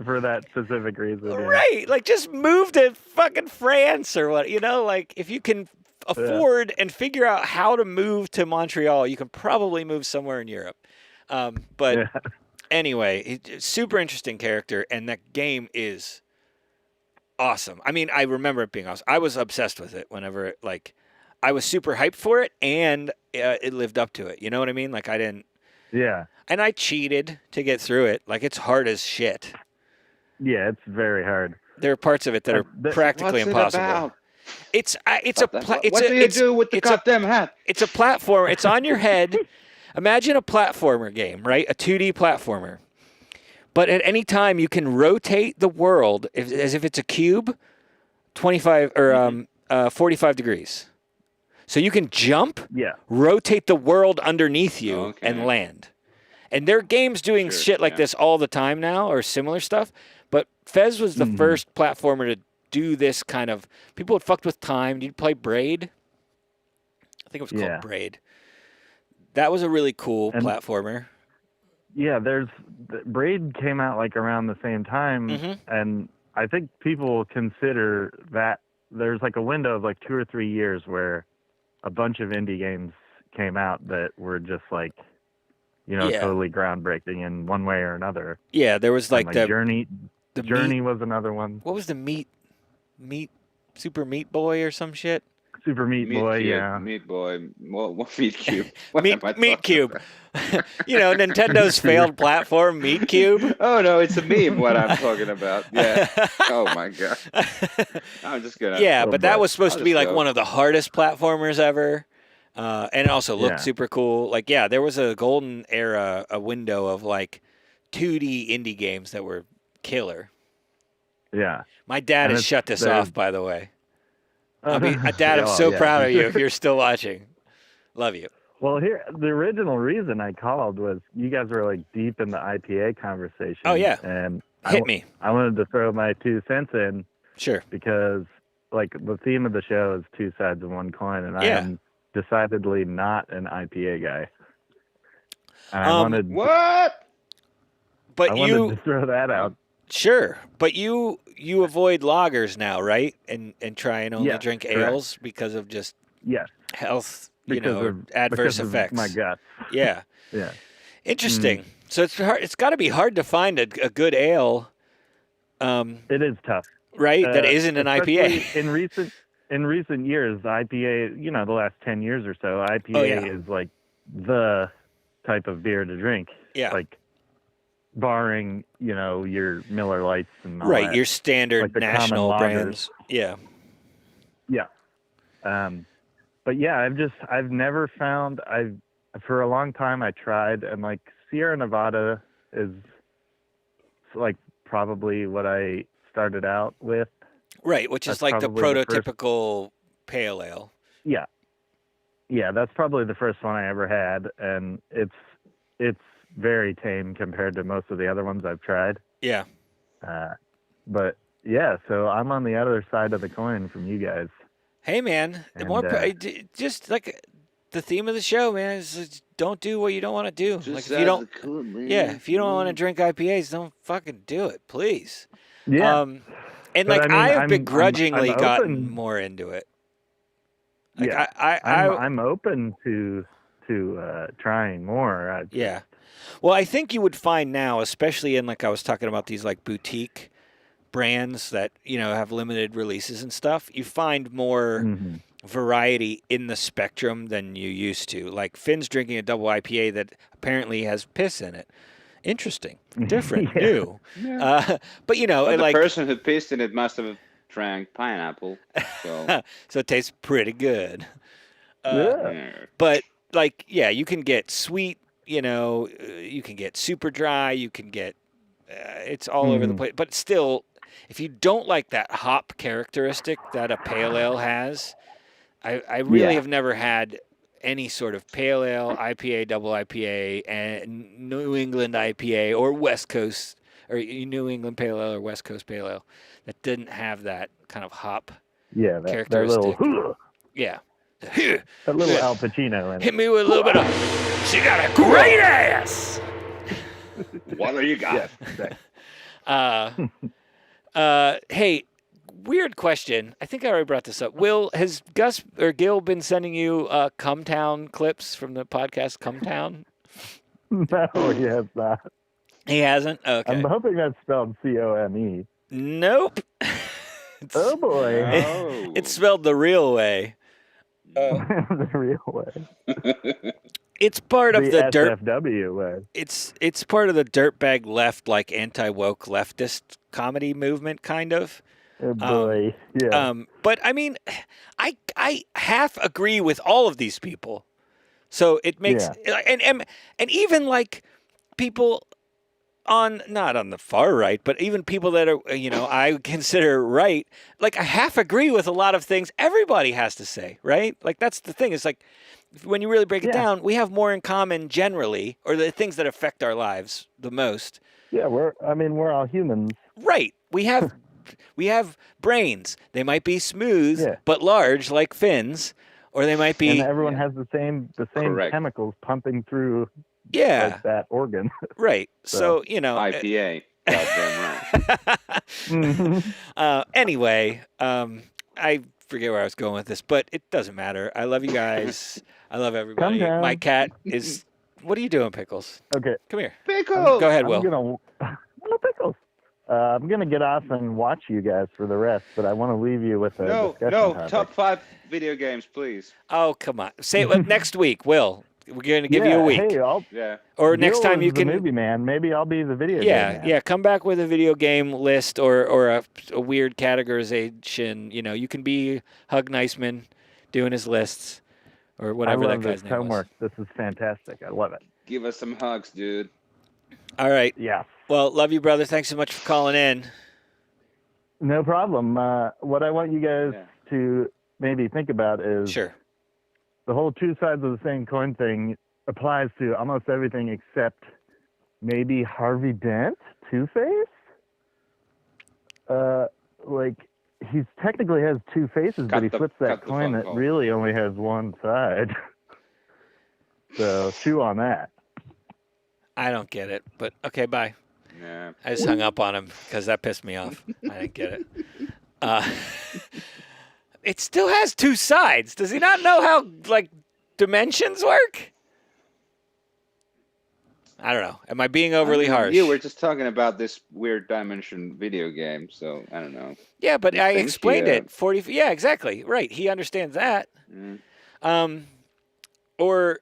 for that specific reason, right? Like, just move to fucking France or what? Like, if you can afford and figure out how to move to Montreal, you can probably move somewhere in Europe. But anyway, super interesting character, and that game is awesome. I mean, I remember it being awesome. I was obsessed with it whenever I was super hyped for it, and it lived up to it. You know what I mean? Like, I didn't. Yeah. And I cheated to get through it. Like, it's hard as shit. Yeah, it's very hard. There are parts of it that are practically impossible. It's what do you do with the goddamn hat? It's a platform. It's on your head. Imagine a platformer game, right? A 2D platformer. But at any time, you can rotate the world as if it's a cube, 25 or 45 degrees. So you can jump, rotate the world underneath you, and land. And there are games doing shit like this all the time now, or similar stuff. But Fez was the first platformer to do this kind of. People had fucked with time. Did you play Braid? I think it was called Braid. That was a really cool platformer. Yeah, Braid came out like around the same time, and I think people consider that there's like a window of like 2 or 3 years where a bunch of indie games came out that were just like, totally groundbreaking in one way or another. Yeah, there was like the Journey. The Journey was another one. What was the Super Meat Boy or some shit? Super Meat Boy, Cube, yeah. Meat Boy. What Meat Cube? Meat Cube. Nintendo failed platform, Meat Cube. Oh, no, it's a meme, what I'm talking about. Yeah. Oh, my God. I'm just going to... Yeah, but that was supposed to be like one of the hardest platformers ever. And it also looked super cool. Like, there was a golden era, a window of like 2D indie games that were killer. Yeah. My dad has shut this off, by the way. I mean, Dad, I'm so proud of you if you're still watching. Love you. Well, the original reason I called was you guys were like deep in the IPA conversation. Oh, yeah. And Hit me. I wanted to throw my 2 cents in. Sure. Because like the theme of the show is 2 sides of one coin, and I am decidedly not an IPA guy. I wanted to throw that out. Sure, but you avoid lagers now, right? And try and only drink ales because of just health, adverse effects. Of my gut. Yeah. Yeah. Interesting. So it's hard. It's got to be hard to find a good ale. It is tough, right? That isn't an IPA. In recent years, the IPA, the last 10 years or so, IPA is like the type of beer to drink. Yeah. Like, barring, your Miller Lights and all right, that. Your standard like national brands. Yeah. Yeah. But yeah, I've never found, for a long time I tried, and like Sierra Nevada is like probably what I started out with. Right, which is like the prototypical pale ale. Yeah. Yeah, that's probably the first one I ever had, and it's very tame compared to most of the other ones I've tried. Yeah. But yeah, so I'm on the other side of the coin from you guys. Hey, man, just like the theme of the show, man, is don't do what you don't want to do. Like if you don't, if you don't want to drink IPAs, don't fucking do it, please. Yeah. And like I've begrudgingly gotten more into it. Like, yeah, I'm open to trying more. Well, I think you would find now, especially in like I was talking about these like boutique brands that have limited releases and stuff. You find more variety in the spectrum than you used to. Like Finn's drinking a double IPA that apparently has piss in it. Interesting, different, new. Yeah. But the like person who pissed in it must have drank pineapple. So, so it tastes pretty good. Yeah. But like, you can get sweet. You can get super dry. You can get it's all over the place. But still, if you don't like that hop characteristic that a pale ale has, I really have never had any sort of pale ale, IPA, double IPA, and New England IPA or West Coast or New England pale ale or West Coast pale ale that didn't have that kind of hop characteristic. That little, that little Al Pacino in it. Hit me with a little bit of. She got a great ass. What do you got? Hey, weird question. I think I already brought this up. Will, has Gus or Gil been sending you Cumtown clips from the podcast Cumtown? No, he has not. He hasn't? Okay. I'm hoping that's spelled C-O-M-E. Nope. Oh, boy. It's spelled the real way. The real way. It's part of the dirt. SFW way. It's part of the dirtbag left, like anti-woke leftist comedy movement, kind of. Oh boy, yeah. But I mean, I half agree with all of these people. So it makes and even like people not on the far right, but even people that are I consider right, like I half agree with a lot of things everybody has to say, right? Like that's the thing. It's like when you really break it down, we have more in common generally, or the things that affect our lives the most. Yeah, we're all humans. Right. We have brains. They might be smooth but large like fins, or they might be. And everyone has the same chemicals pumping through. Yeah. Like that organ. Right. So IPA. Goddamn right. Anyway, I forget where I was going with this, but it doesn't matter. I love you guys. I love everybody. My cat is. What are you doing, Pickles? Okay. Come here. Pickles. Go ahead, Will. Pickles. I'm gonna get off and watch you guys for the rest, but I want to leave you with a discussion topic. Top 5 video games, please. Oh, come on. Say it next week, Will. We're going to give you a week. Hey, or next time you the can. movie man. Maybe I'll be the video game man. Yeah. Come back with a video game list or a weird categorization. You can be Hug Niceman doing his lists or whatever that guy's name homework. was. This is fantastic. I love it. Give us some hugs, dude. All right. Yeah. Well, love you, brother. Thanks so much for calling in. No problem. What I want you guys to maybe think about is the whole two sides of the same coin thing applies to almost everything except maybe Harvey Dent, Two-Face. Like he technically has two faces, but he flips that coin that really only has one side. So chew on that. I don't get it, but okay, bye. Yeah. I just hung up on him because that pissed me off. I didn't get it. It still has two sides. Does he not know how dimensions work? I don't know. Am I being overly harsh? Yeah, we're just talking about this weird dimension video game, so I don't know. Yeah, but I explained it. 40. Yeah, exactly. Right. He understands that. Or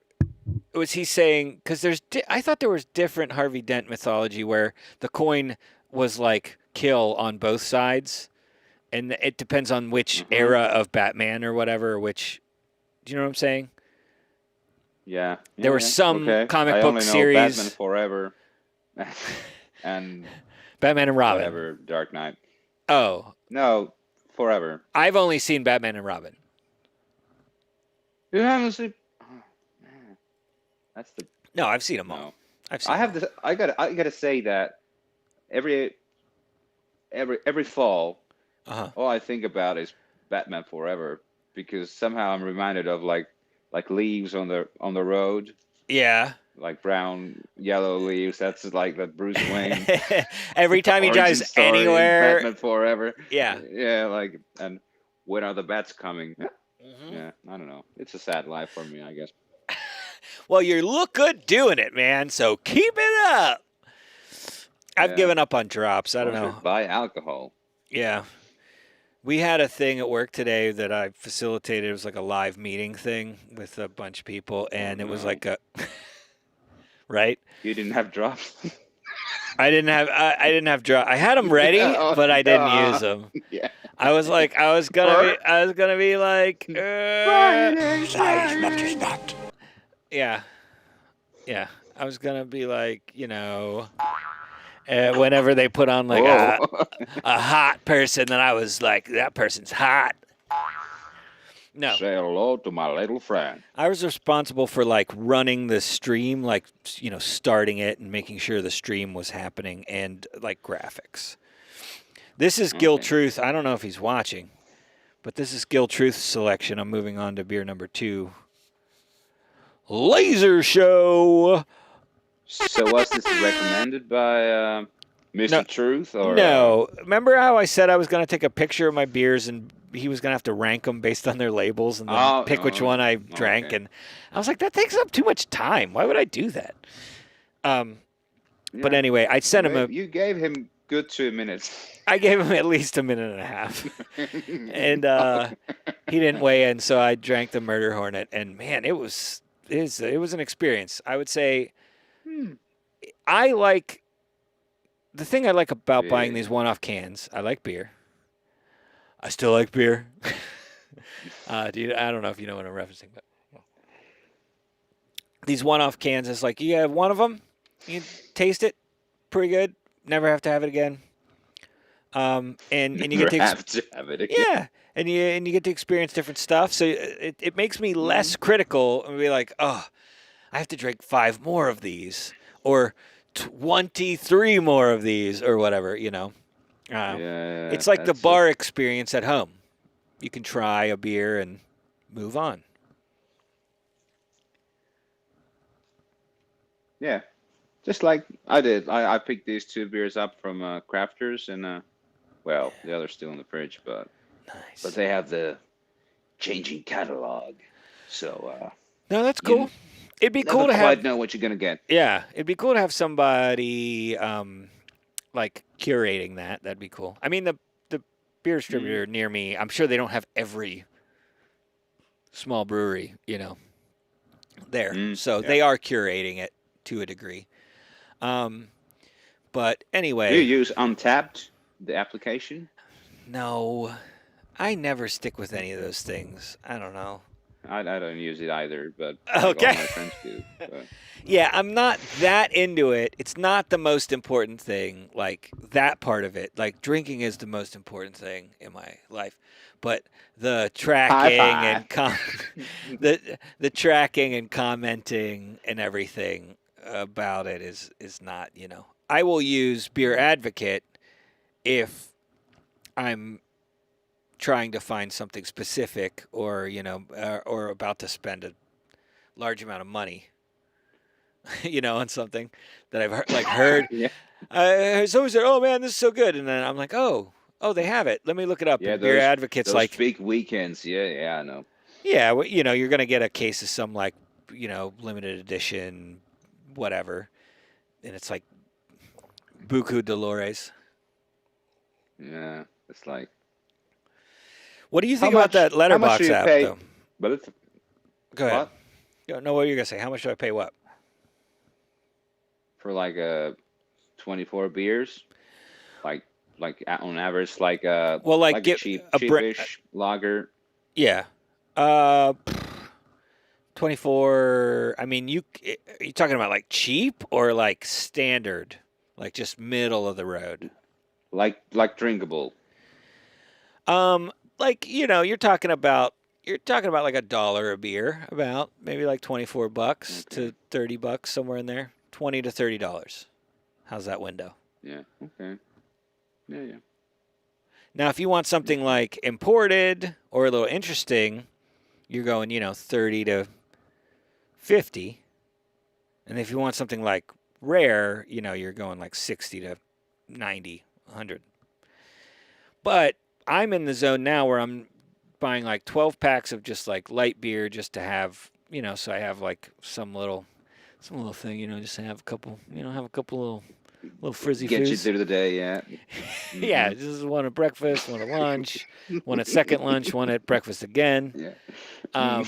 was he saying, because I thought there was different Harvey Dent mythology where the coin was like kill on both sides, and it depends on which era of Batman or whatever, do you know what I'm saying? Yeah. There were some comic book I only series. know Batman Forever and Batman and Robin. Whatever, Dark Knight. Oh. No, Forever. I've only seen Batman and Robin. You haven't seen... That's the... No, I've seen them all. I gotta say that every fall, all I think about is Batman Forever, because somehow I'm reminded of like leaves on the road. Yeah. Like brown, yellow leaves. That's like that Bruce Wayne. Every time he drives anywhere. Batman Forever. Yeah. Yeah, and when are the bats coming? Yeah, I don't know. It's a sad life for me, I guess. Well, you look good doing it, man, so keep it up. I've given up on drops. I don't know. Buy alcohol. Yeah. We had a thing at work today that I facilitated. It was like a live meeting thing with a bunch of people, and it was like a... Right? You didn't have drops? I didn't have drops. I had them ready, but I didn't use them. Yeah. I was gonna be like... Yeah. Yeah. I was going to be like, whenever they put on like a hot person, then I was like, that person's hot. No. Say hello to my little friend. I was responsible for like running the stream, like, starting it and making sure the stream was happening and like graphics. This is Gil Truth. I don't know if he's watching, but this is Gil Truth's selection. I'm moving on to beer number 2. Laser Show. So was this recommended by Mr. Truth? Or, no. Remember how I said I was going to take a picture of my beers and he was going to have to rank them based on their labels and then pick which one I drank? Okay. And I was like, that takes up too much time. Why would I do that? But anyway, I sent him You gave him good 2 minutes. I gave him at least a minute and a half. And he didn't weigh in, so I drank the Murder Hornet. And, man, it was it was an experience. I would say I like the thing I like about buying these one-off cans. I like beer. I still like beer. Dude, I don't know if you know what I'm referencing, but these one-off cans is like you have one of them, you taste it, pretty good. Never have to have it again. And you get to have to have it again. Yeah, and you get to experience different stuff. So it makes me less critical and be like, oh, I have to drink 5 more of these or 23 more of these or whatever. It's like the bar experience at home. You can try a beer and move on. Yeah, just like I did. I picked these 2 beers up from Crafters, and the other's still in the fridge, but nice. But they have the changing catalog, so no, that's cool. It'd be cool to quite have. Know what you're gonna get. Yeah, it'd be cool to have somebody like curating that. That'd be cool. I mean, the beer distributor near me, I'm sure they don't have every small brewery, there. So they are curating it to a degree. But anyway. Do you use Untapped, the application? No. I never stick with any of those things. I don't know. I don't use it either, but okay. All my friends do. But. Yeah, I'm not that into it. It's not the most important thing, like that part of it. Like drinking is the most important thing in my life, but the tracking and the tracking and commenting and everything about it is not. I will use Beer Advocate if I'm trying to find something specific or or about to spend a large amount of money on something that I've heard yeah. Someone said, oh man, this is so good, and then I'm like, oh they have it, let me look it up. Yeah, Beer Advocate's those like big weekends. Yeah, I know. Yeah, well, you're gonna get a case of some like limited edition whatever, and it's like Buku Dolores. Yeah, it's like. What do you think about that Letterbox app, though? But it's, go ahead. What? No, what are you gonna say? How much do I pay? What? For like 24 beers, like on average, like cheapish lager. Yeah. 24. I mean, you talking about like cheap or like standard, like just middle of the road? Like drinkable. Like you're talking about like $1 a beer, about maybe like $24 to $30, somewhere in there, $20 to $30. How's that window? Yeah. Okay. Yeah. Now, if you want something like imported or a little interesting, you're going 30 to 50, and if you want something like rare, you're going like 60 to 90, 100. But I'm in the zone now where I'm buying like 12 packs of just like light beer just to have, so I have like some little thing, just to have a couple, little frizzy Get foods. you through the day, yeah. Mm-hmm. Yeah, this is one at breakfast, one at lunch, one at second lunch, one at breakfast again. Yeah.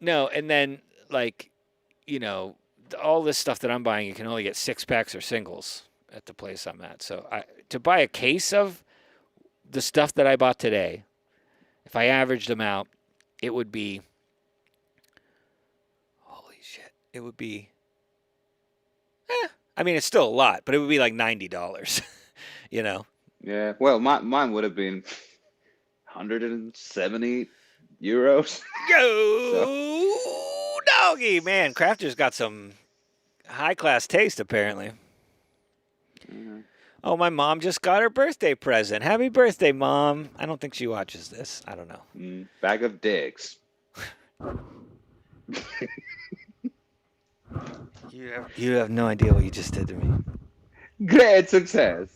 No, and then like, all this stuff that I'm buying, you can only get 6 packs or singles at the place I'm at. So to buy a case of the stuff that I bought today, if I averaged them out, it would be, holy shit, it would be, I mean, it's still a lot, but it would be like $90, Yeah, well, mine would have been 170 euros. Yo, doggy, man, Crafter's got some high-class taste, apparently. Mm-hmm. Oh, my mom just got her birthday present. Happy birthday, Mom. I don't think she watches this. I don't know. Bag of dicks. You have no idea what you just did to me. Great success.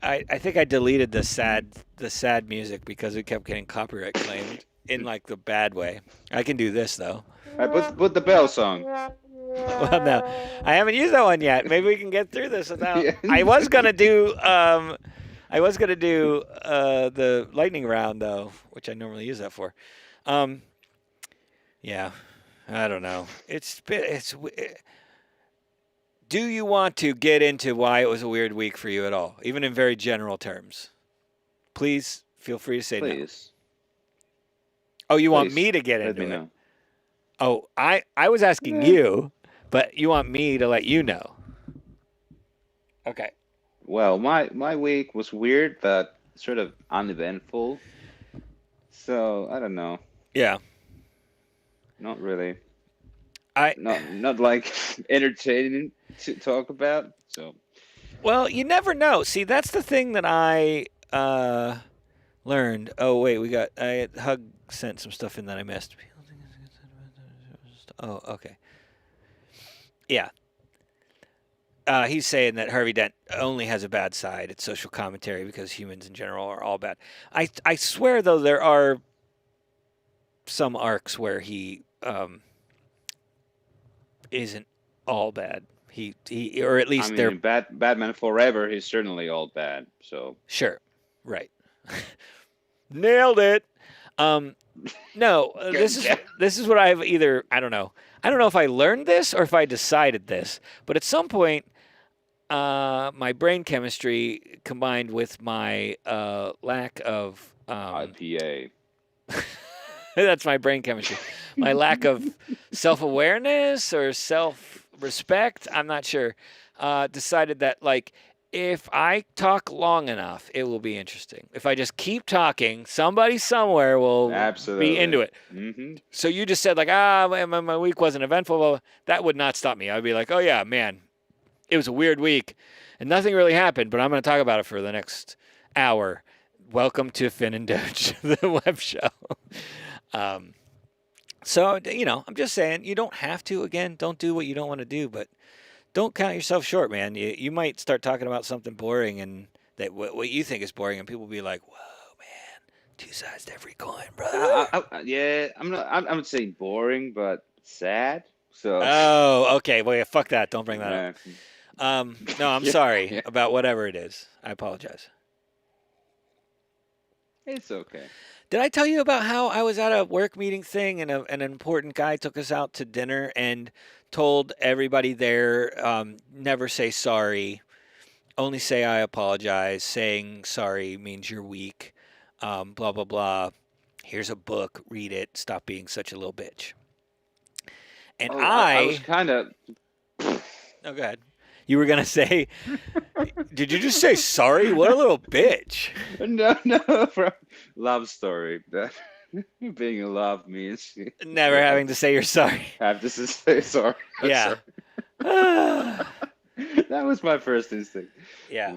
I think I deleted the sad music because it kept getting copyright claimed in like the bad way. I can do this though. All right, put the bell song. Well, no, I haven't used that one yet. Maybe we can get through this without. Yeah. I was gonna do the lightning round though, which I normally use that for. Yeah, I don't know. Do you want to get into why it was a weird week for you at all, even in very general terms? Please feel free to say no. Please. Oh, you want Please, me to get let into me it? know. Oh, I was asking you, but you want me to let you know. Okay. Well, my week was weird, but sort of uneventful. So I don't know. Yeah. Not really. I Not like entertaining to talk about. So Well, you never know. See, that's the thing that I learned. Oh wait, Hug sent some stuff in that I missed. Oh, okay. Yeah. He's saying that Harvey Dent only has a bad side. It's social commentary because humans in general are all bad. I swear though there are some arcs where he isn't all bad. He or at least they're in Batman Forever. He's certainly all bad. So sure, right. Nailed it. No, this is what I've either I don't know if I learned this or if I decided this, but at some point, my brain chemistry combined with my lack of IPA. That's my brain chemistry. My lack of self-awareness or self-respect, I'm not sure, decided that, like, if I talk long enough, it will be interesting. If I just keep talking, somebody somewhere will be into it. Mm-hmm. So you just said, like, my week wasn't eventful. Well, that would not stop me. I'd be like, oh, yeah, man, it was a weird week, and nothing really happened, but I'm going to talk about it for the next hour. Welcome to Finn and Doge, the web show. So, I'm just saying, you don't have to, again, don't do what you don't want to do, but don't count yourself short, man. You might start talking about something boring and that what you think is boring, and people will be like, whoa, man, two sides to every coin, brother. I'm not saying boring, but sad. So. Oh, okay. Well, yeah, fuck that. Don't bring that up. No, I'm sorry about whatever it is. I apologize. It's okay. Did I tell you about how I was at a work meeting thing and an important guy took us out to dinner and told everybody there, never say sorry, only say I apologize. Saying sorry means you're weak, blah, blah, blah. Here's a book, read it, stop being such a little bitch. And I was kind of... Oh, go ahead. You were going to say, did you just say sorry? What a little bitch. No, from love story. Being in love means... Never having to say you're sorry. Have to say sorry. Yeah. Sorry. That was my first instinct. Yeah.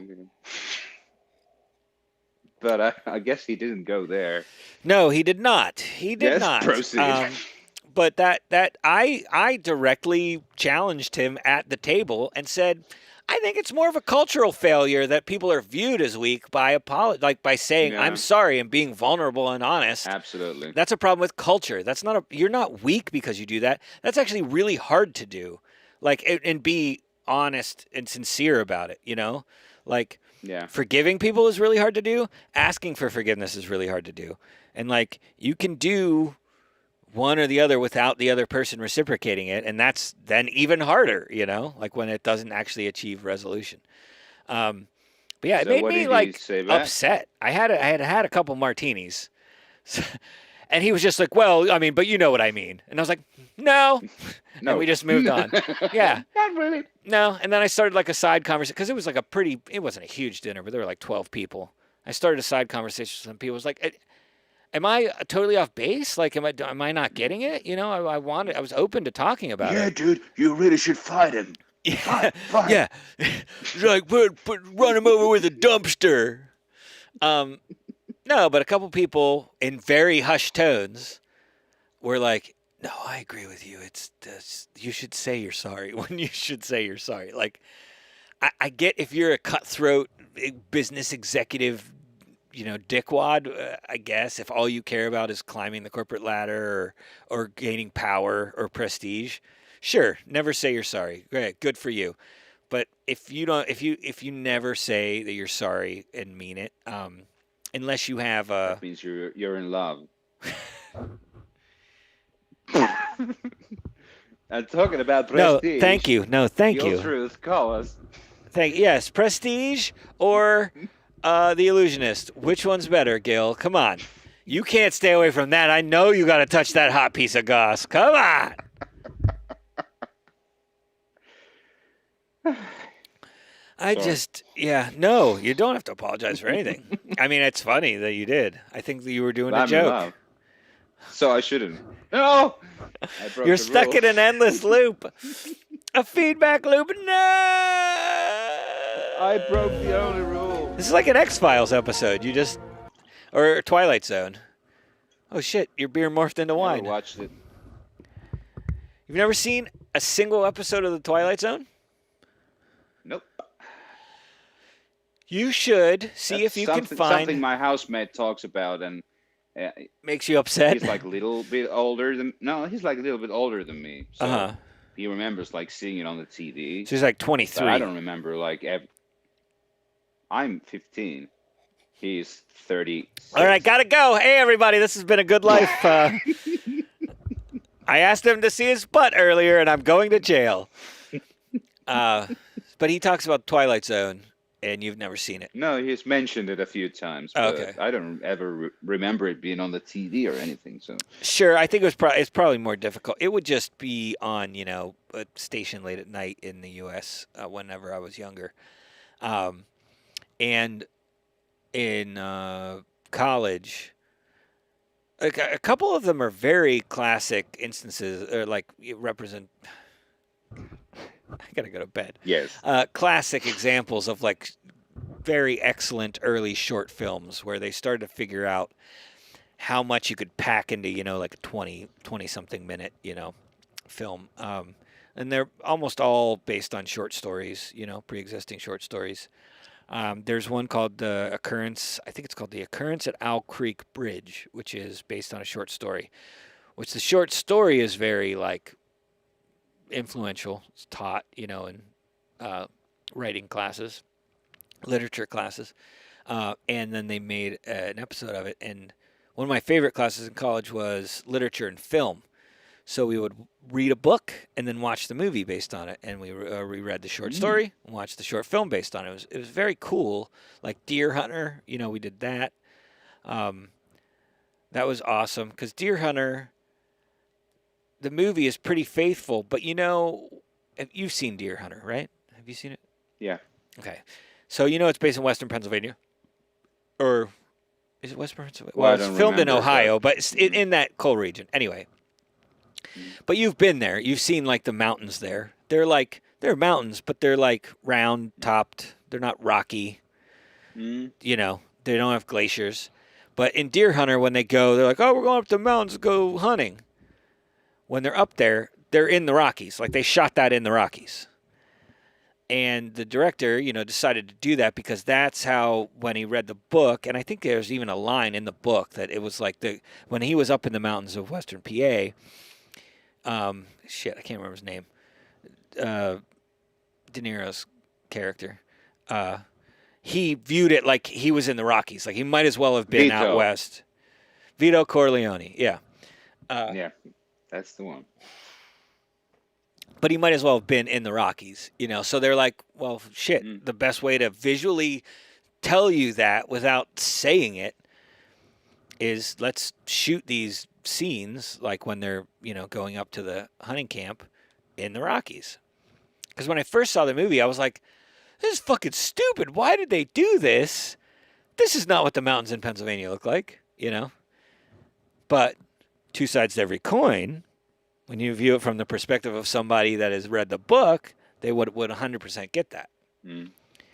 But I guess he didn't go there. No, he did not. He did not. Proceed. But that I directly challenged him at the table and said, I think it's more of a cultural failure that people are viewed as weak by saying I'm sorry and being vulnerable and honest. Absolutely. That's a problem with culture. That's not you're not weak because you do that. That's actually really hard to do. And be honest and sincere about it, Forgiving people is really hard to do. Asking for forgiveness is really hard to do. And you can do one or the other without the other person reciprocating it, and that's then even harder, when it doesn't actually achieve resolution. But yeah, it made me upset. I had a couple martinis, and he was just like, "Well, I mean, but you know what I mean." And I was like, "No," and we just moved on. Yeah, not really. No, and then I started a side conversation because it was it wasn't a huge dinner, but there were 12 people. I started a side conversation with some people. It was like, am I totally off base? Am I not getting it? I was open to talking about it. Yeah, dude, you really should fight him. Fight. Yeah. But run him over with a dumpster. No, but a couple people in very hushed tones were like, no, I agree with you. You should say you're sorry when you should say you're sorry. I get if you're a cutthroat business executive, dickwad, I guess, if all you care about is climbing the corporate ladder or gaining power or prestige, sure, never say you're sorry. Great, good for you. But if you never say that you're sorry and mean it, unless you have that means you're in love. I'm talking about No, Prestige. thank you. No, thank Your you. truth, call us. Yes, Prestige or The Illusionist. Which one's better, Gil? Come on. You can't stay away from that. I know you got to touch that hot piece of goss. Come on. No, you don't have to apologize for anything. I mean, it's funny that you did. I think that you were doing a joke. So I shouldn't. No! You're stuck in an endless loop. A feedback loop. No! I broke the only rule. This is like an X-Files episode. Or Twilight Zone. Oh, shit. Your beer morphed into wine. Never watched it. You've never seen a single episode of The Twilight Zone? Nope. You should see if you can find... Something my housemate talks about and... makes you upset? He's like a little bit older than... No, he's like a little bit older than me. So he remembers like seeing it on the TV. So he's like 23. But I don't remember like... I'm 15. He's 36. All right, gotta go. Hey, everybody, this has been a good life. I asked him to see his butt earlier, and I'm going to jail. But he talks about Twilight Zone, and you've never seen it. No, he's mentioned it a few times. But okay. I don't ever remember it being on the TV or anything. So sure, I think it's probably more difficult. It would just be on, a station late at night in the U.S. Whenever I was younger. And in college, a couple of them are very classic instances, or like represent. I gotta go to bed. Yes. Classic examples of like very excellent early short films where they started to figure out how much you could pack into, like a 20 something minute, film. And they're almost all based on short stories, pre-existing short stories. There's one called The Occurrence. I think it's called The Occurrence at Owl Creek Bridge, which is based on a short story. Which the short story is very like influential. It's taught, in writing classes, literature classes, and then they made an episode of it. And one of my favorite classes in college was literature and film. So we would read a book and then watch the movie based on it, and we reread the short story and watched the short film based on it. It was very cool. Like Deer Hunter, we did that. That was awesome because Deer Hunter, the movie is pretty faithful, but you've seen Deer Hunter, right? Have you seen it? Yeah. Okay, so it's based in Western Pennsylvania, or is it Western Pennsylvania? Well, it's filmed in Ohio, but it's in that coal region. Anyway. But you've been there. You've seen like the mountains there. They're mountains, but they're like round topped. They're not rocky. They don't have glaciers. But in Deer Hunter, when they go, they're like, oh, we're going up the mountains to go hunting. When they're up there, they're in the Rockies. Like they shot that in the Rockies. And the director, decided to do that because that's how, when he read the book, and I think there's even a line in the book that it was like when he was up in the mountains of Western PA, I can't remember his name. De Niro's character. He viewed it like he was in the Rockies. Like he might as well have been out west. Vito Corleone, yeah. Yeah, that's the one. But he might as well have been in the Rockies, So they're like, well, shit, the best way to visually tell you that without saying it is let's shoot these scenes like when they're, going up to the hunting camp in the Rockies. Because when I first saw the movie, I was like, this is fucking stupid. Why did they do this? This is not what the mountains in Pennsylvania look like, But two sides to every coin. When you view it from the perspective of somebody that has read the book, they would 100% get that.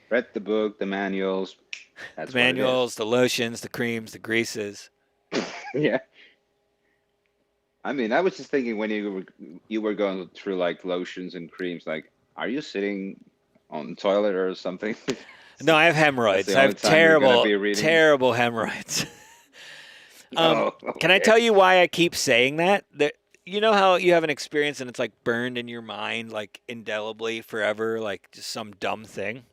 Read the book, the manuals. The manuals, the lotions, the creams, the greases. Yeah. I mean, I was just thinking when you were going through like lotions and creams, like, are you sitting on the toilet or something? No, I have hemorrhoids. I have terrible hemorrhoids. Can I tell you why I keep saying that? You know how you have an experience and it's like burned in your mind, like indelibly forever, like just some dumb thing?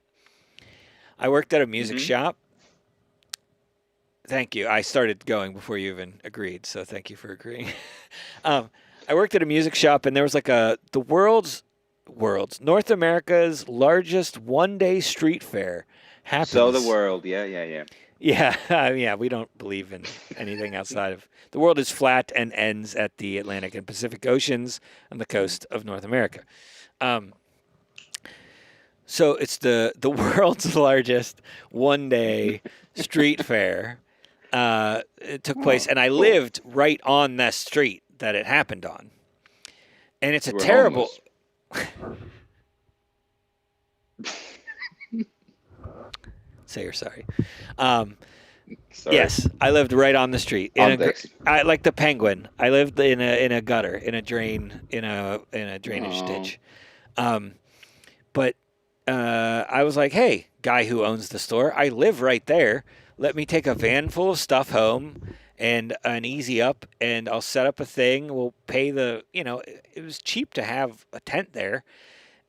I worked at a music shop. Thank you. I started going before you even agreed, so thank you for agreeing. I worked at a music shop, and there was like the world's North America's largest one-day street fair happens. So the world, yeah. Yeah, we don't believe in anything outside of the world is flat and ends at the Atlantic and Pacific Oceans on the coast of North America. So it's the world's largest one-day street fair. It took place, and I lived right on that street that it happened on. And it's a terrible. Say you're sorry. Sorry. Yes, I lived right on the street. I like the Penguin. I lived in a gutter, in a drain, in a drainage ditch. But I was like, hey, guy who owns the store, I live right there. Let me take a van full of stuff home and an easy up, and I'll set up a thing. We'll pay it was cheap to have a tent there.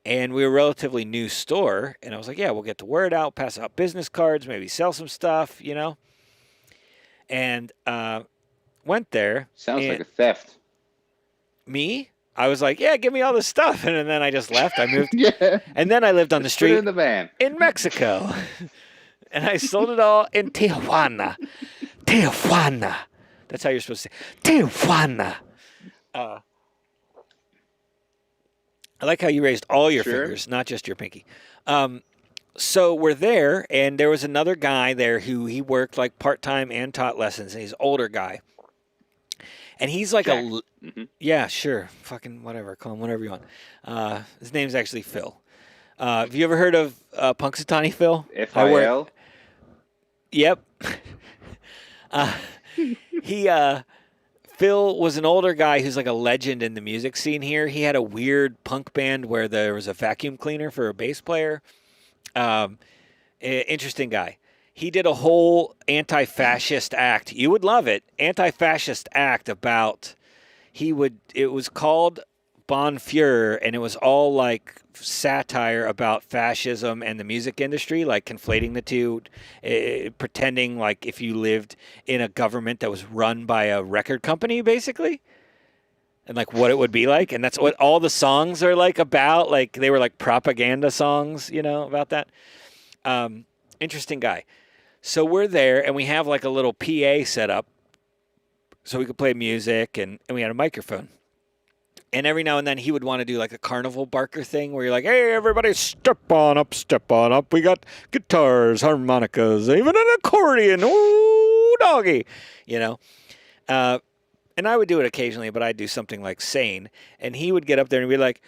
And we were a relatively new store. And I was like, yeah, we'll get the word out, pass out business cards, maybe sell some stuff, And went there. Sounds like a theft. Me? I was like, yeah, give me all this stuff. And then I just left. I moved. Yeah. And then I lived on the street. Put it in the van. In Mexico. And I sold it all in Tijuana. Tijuana. That's how you're supposed to say Tijuana. I like how you raised all your fingers, not just your pinky. So we're there, and there was another guy there who he worked like part-time and taught lessons, and he's an older guy. And he's like yeah, sure, fucking whatever, call him whatever you want. His name's actually Phil. Have you ever heard of Punxsutawney Phil? Phil? Yep. Phil was an older guy who's like a legend in the music scene here. He had a weird punk band where there was a vacuum cleaner for a bass player. Interesting guy. He did a whole anti-fascist act. You would love it. Anti-fascist act about it was called Bon Fuhrer, and it was all like satire about fascism and the music industry, like conflating the two, pretending like if you lived in a government that was run by a record company, basically, and like what it would be like. And that's what all the songs are like about. Like they were like propaganda songs, about that. Interesting guy. So we're there, and we have like a little PA set up so we could play music, and we had a microphone. And every now and then he would want to do like a carnival barker thing where you're like, hey, everybody, step on up. We got guitars, harmonicas, even an accordion. Ooh, doggy. And I would do it occasionally, but I'd do something like Sane. And he would get up there and be like,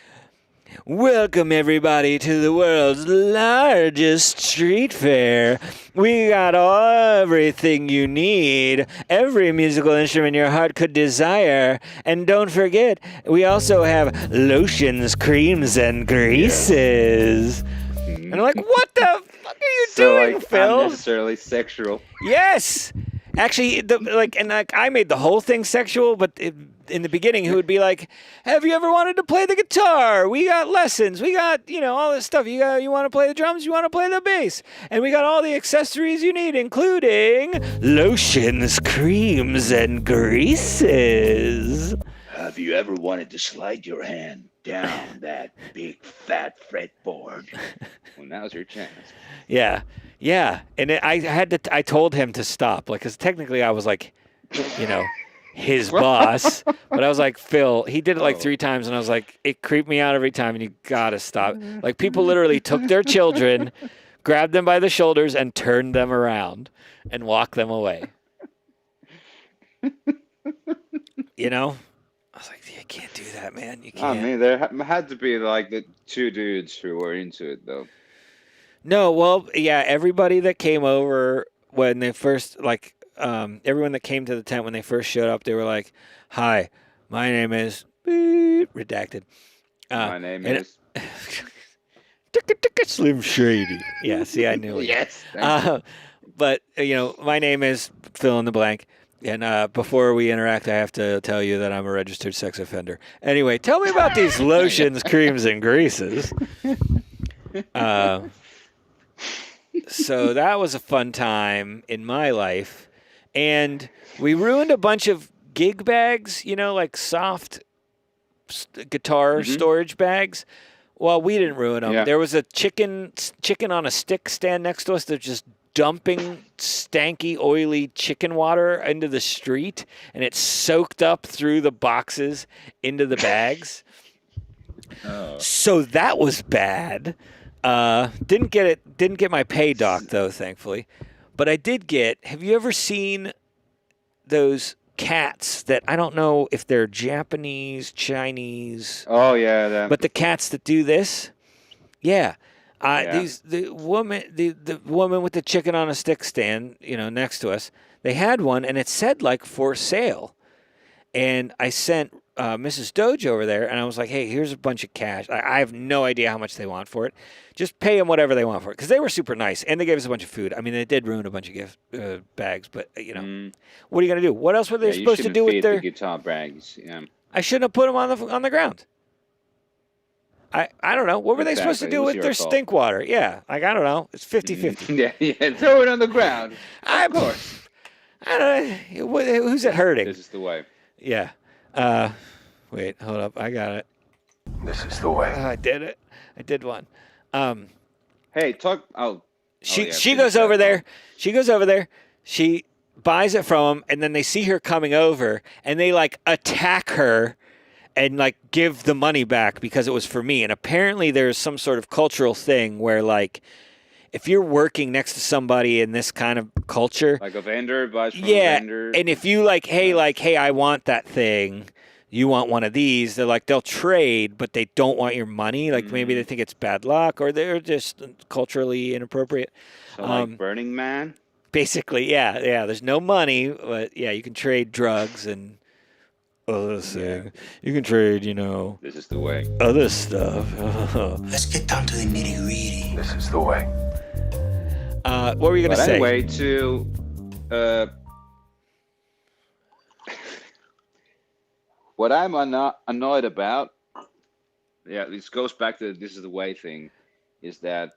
welcome, everybody, to the world's largest street fair. We got everything you need, every musical instrument your heart could desire. And don't forget, we also have lotions, creams, and greases. And I'm like, what the fuck are you doing, Phil? Unnecessarily sexual. Yes. Actually, I made the whole thing sexual, but in the beginning, he would be like, have you ever wanted to play the guitar? We got lessons. We got, all this stuff. You want to play the drums? You want to play the bass? And we got all the accessories you need, including lotions, creams, and greases. Have you ever wanted to slide your hand down that big fat fretboard? Well, now's your chance. Yeah. Yeah. And I told him to stop, like, because technically I was like, his boss. But I was like, Phil, he did it like 3 times, and I was like, it creeped me out every time, and you gotta stop. Like, people literally took their children, grabbed them by the shoulders, and turned them around and walked them away. I was like, you can't do that, man. You can't. I mean, there had to be like the 2 dudes who were into it, though. No, well, yeah, everybody that came over when they first, everyone that came to the tent when they first showed up, they were like, hi, my name is redacted. My name is Slim Shady. Yeah, see, I knew it. Yes. But, my name is fill in the blank. And before we interact, I have to tell you that I'm a registered sex offender. Anyway, tell me about these lotions, creams, and greases. So that was a fun time in my life. And we ruined a bunch of gig bags, like soft guitar storage bags. Well, we didn't ruin them. Yeah. There was a chicken on a stick stand next to us that just dumping stanky, oily chicken water into the street, and it soaked up through the boxes into the bags. So that was bad. Didn't get my pay doc though, thankfully. But I did get. Have you ever seen those cats that I don't know if they're Japanese, Chinese? Oh yeah, but the cats that do this, yeah. The woman with the chicken on a stick stand, next to us, they had one and it said like for sale, and I sent Mrs. Doge over there and I was like, hey, here's a bunch of cash. I have no idea how much they want for it. Just pay them whatever they want for it, because they were super nice and they gave us a bunch of food. I mean, they did ruin a bunch of gift bags, but what are you gonna do? What else were they supposed to do with their the guitar bags? Yeah. I shouldn't have put them on the ground. I don't know. What were they supposed to do with their stink water? Yeah, I don't know. It's 50-50. Yeah, throw it on the ground. Of course. I don't know. Who's it hurting? This is the way. Yeah. Wait, hold up. I got it. This is the way. I did it. I did one. Hey, talk. She goes over there. She goes over there. She buys it from him, and then they see her coming over, and they like attack her and like give the money back because it was for me. And apparently there's some sort of cultural thing where like if you're working next to somebody in this kind of culture, like a vendor buys from a vendor. And if you hey, I want that thing, you want one of these, they'll trade, but they don't want your money. Like maybe they think it's bad luck or they're just culturally inappropriate. So like Burning Man? Basically, yeah. There's no money, but yeah, you can trade drugs and other thing. You can trade, This is the way. Other stuff. Let's get down to the nitty gritty. This is the way. What were you going to say? Anyway, what I'm annoyed about, this goes back to this is the way thing, is that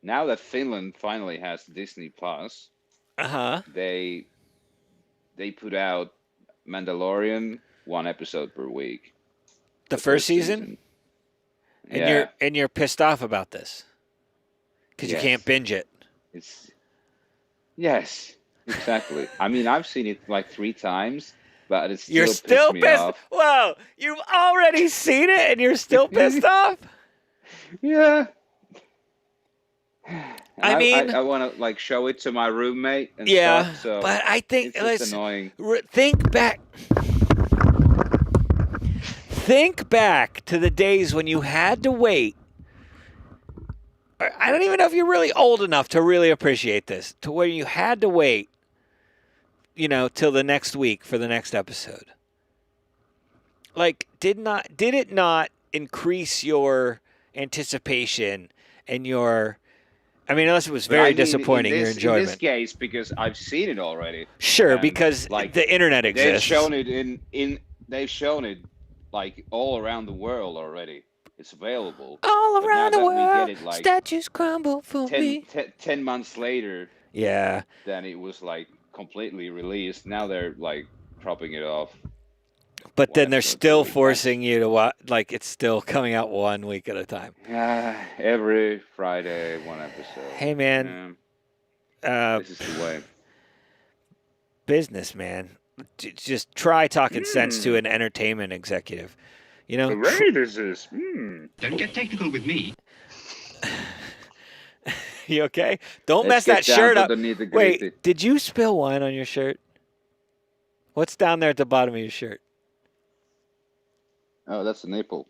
now that Finland finally has Disney Plus, they put out Mandalorian 1 episode per week. The first season? And you're pissed off about this because you can't binge it. Yes, exactly. I mean, I've seen it like 3 times. But it's you're still pissed off. Whoa, you've already seen it and you're still pissed off? Yeah. I mean, I want to show it to my roommate and stuff. So but I think it's annoying. Think back to the days when you had to wait. I don't even know if you're really old enough to really appreciate this, to where you had to wait till the next week for the next episode. Like, did it not increase your anticipation and your, unless it was very disappointing, your enjoyment. In this case, because I've seen it already. Sure, because the internet exists. They've shown it like all around the world already. It's available. All around the world, statues crumble for me. 10 months later. Yeah. Then it was completely released. Now they're propping it off. But then they're still forcing you to watch. It's still coming out 1 week at a time. Every Friday, 1 episode. Hey man, this is the way. Business, man. Just try talking sense to an entertainment executive. Great is this. Don't get technical with me. You okay? Don't mess that shirt up. Wait, did you spill wine on your shirt? What's down there at the bottom of your shirt? Oh, that's a nipple.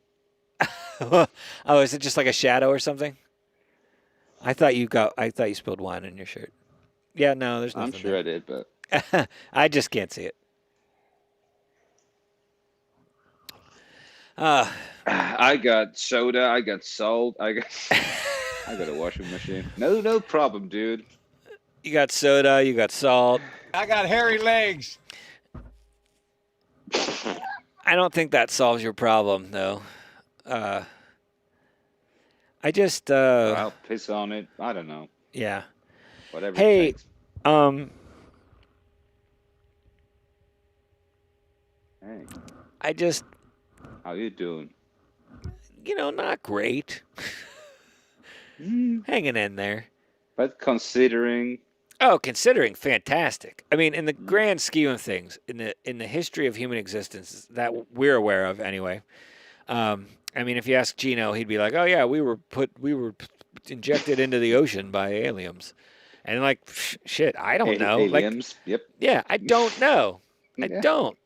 Oh, is it just like a shadow or something? I thought you spilled wine on your shirt. Yeah, no, there's nothing. I'm sure I did, but I just can't see it. I got soda, I got salt, I got a washing machine. No problem, dude. You got soda, you got salt. I got hairy legs. I don't think that solves your problem, though. I just I'll piss on it. I don't know. Yeah. Whatever. Hey, it takes. I just How you doing? Not great. Hanging in there. But considering. Oh, considering fantastic. I mean, in the grand scheme of things, in the history of human existence that we're aware of, anyway. I mean, if you ask Gino, he'd be like, "Oh yeah, we were injected into the ocean by aliens," and like, shit, I don't know. Aliens. Yep. Yeah, I don't know. I don't.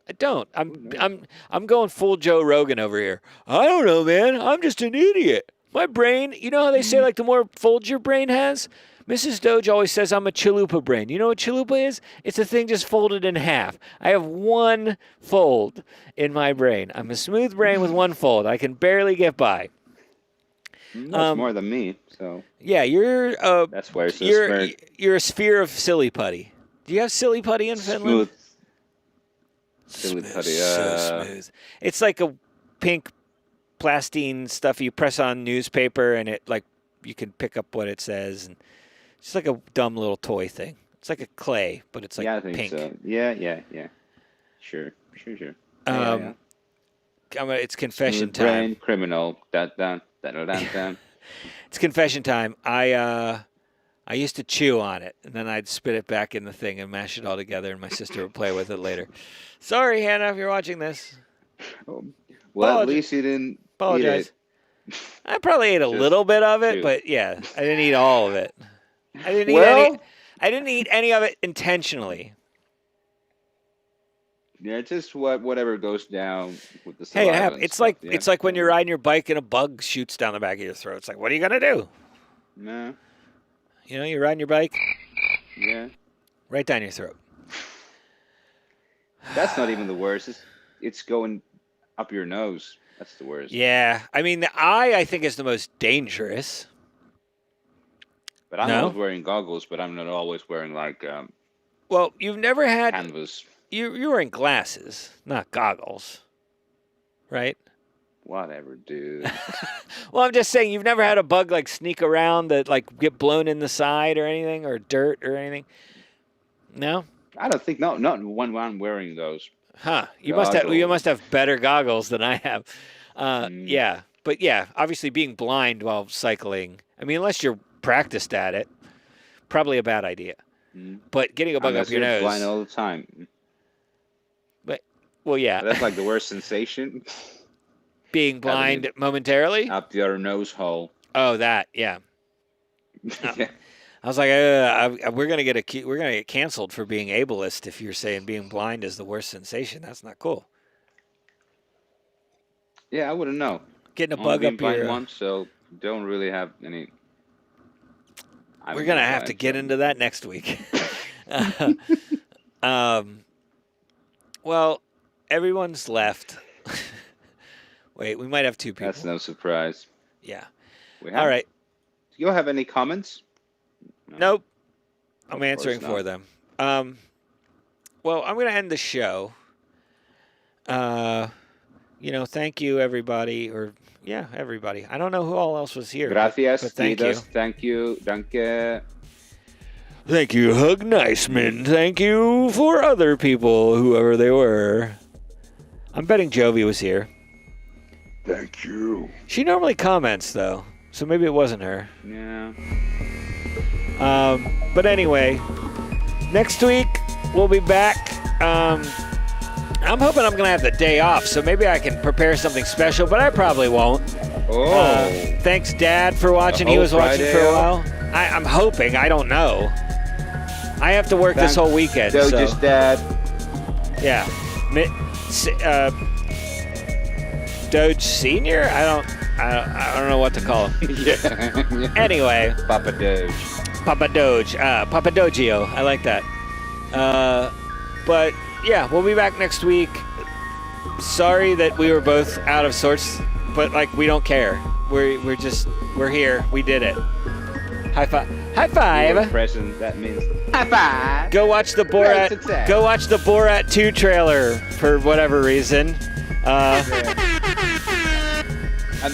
I'm going full Joe Rogan over here. I don't know, man. I'm just an idiot. My brain, you know how they say like the more folds your brain has? Mrs. Doge always says I'm a chalupa brain. You know what chalupa is? It's a thing just folded in half. I have one fold in my brain. I'm a smooth brain with one fold. I can barely get by. That's more than me, so. Yeah, you're that's where it's you're a sphere of silly putty. Do you have silly putty in Finland? Silly putty. So smooth. It's like a pink plastine stuff you press on newspaper, and it like you can pick up what it says, and it's like a dumb little toy thing. It's like a clay, but it's like I think pink. So. Yeah. Sure. It's confession Smooth time. Brain, criminal. Dun. It's confession time. I used to chew on it, and then I'd spit it back in the thing and mash it all together, and my sister would play with it later. Sorry, Hannah, if you're watching this. Well, at least you didn't apologize. Eat it. I probably ate a little bit of it, chew. but yeah, I didn't eat all of it. I didn't eat any of it intentionally. Yeah, just whatever goes down with the Hey, saliva. it's like when you're riding your bike and a bug shoots down the back of your throat. It's like, what are you gonna do? No. You're riding your bike. Yeah. Right down your throat. That's not even the worst. It's going up your nose. That's the worst. Yeah, I mean the eye I think is the most dangerous. But I'm always wearing goggles, but I'm not always wearing like. Well, you've never had canvas. You're wearing glasses, not goggles, right? Whatever, dude. Well, I'm just saying you've never had a bug like sneak around that like get blown in the side or anything, or dirt or anything. No. I don't think not when I'm wearing those. Huh? You must have better goggles than I have. Yeah, but yeah, obviously being blind while cycling. I mean, unless you're practiced at it, probably a bad idea. But getting a bug up your nose. Blind all the time. Well, yeah. That's like the worst sensation. Being blind momentarily? Up the other nose hole. Oh, that, yeah. Yeah. I was like, we're gonna get canceled for being ableist if you're saying being blind is the worst sensation. That's not cool. Yeah, I wouldn't know. Getting a bug up your once, so don't really have any. We're gonna have to get into that next week. Well, everyone's left. Wait, we might have two people. That's no surprise. Yeah. All right. Do you have any comments? No. Nope. I'm answering for them. Well, I'm going to end the show. Thank you, everybody. Everybody. I don't know who all else was here. Gracias. But thank you. Thank you. Danke. Thank you, Hug Niceman. Thank you for other people, whoever they were. I'm betting Jovi was here. Thank you. She normally comments, though, so maybe it wasn't her. Yeah. But anyway, next week we'll be back. I'm hoping I'm going to have the day off, so maybe I can prepare something special, but I probably won't. Oh. Thanks, Dad, for watching. He was watching for a while. I'm hoping. I don't know. I have to work this whole weekend. Doge's so. Dad. Yeah. Doge Senior? I don't know what to call him. Yeah. Anyway. Papa Doge. Papa Doge. Papa Dogio. I like that. But yeah, we'll be back next week. Sorry that we were both out of sorts, but we don't care. We're here. We did it. High five. High five. Present. That means high five. Go watch the Borat. Go watch the Borat 2 trailer for whatever reason. And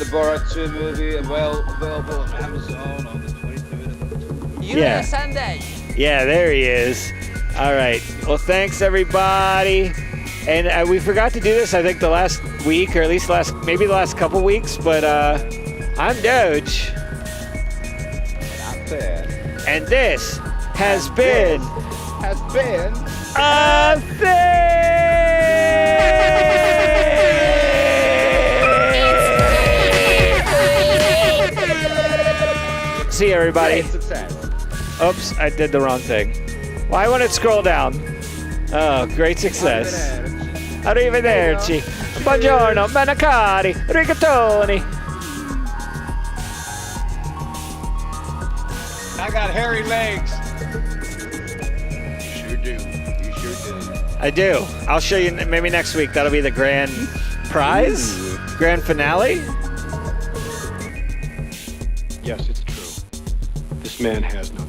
the Borat 2 movie available on Amazon on the 23rd of Sunday. Yeah, there he is. All right. Well, thanks everybody. And we forgot to do this, I think, the last week, or at least maybe the last couple weeks, but I'm Doge. I'm there. And this has been a thing. See everybody. Great success. Oops, I did the wrong thing. Why won't it scroll down? Oh, great success. Arrivederci. Buongiorno, Manacari, rigatoni. I got hairy legs. You sure do. You sure do. I do. I'll show you maybe next week. That'll be the grand prize? Grand finale? Yes, it's true. This man has no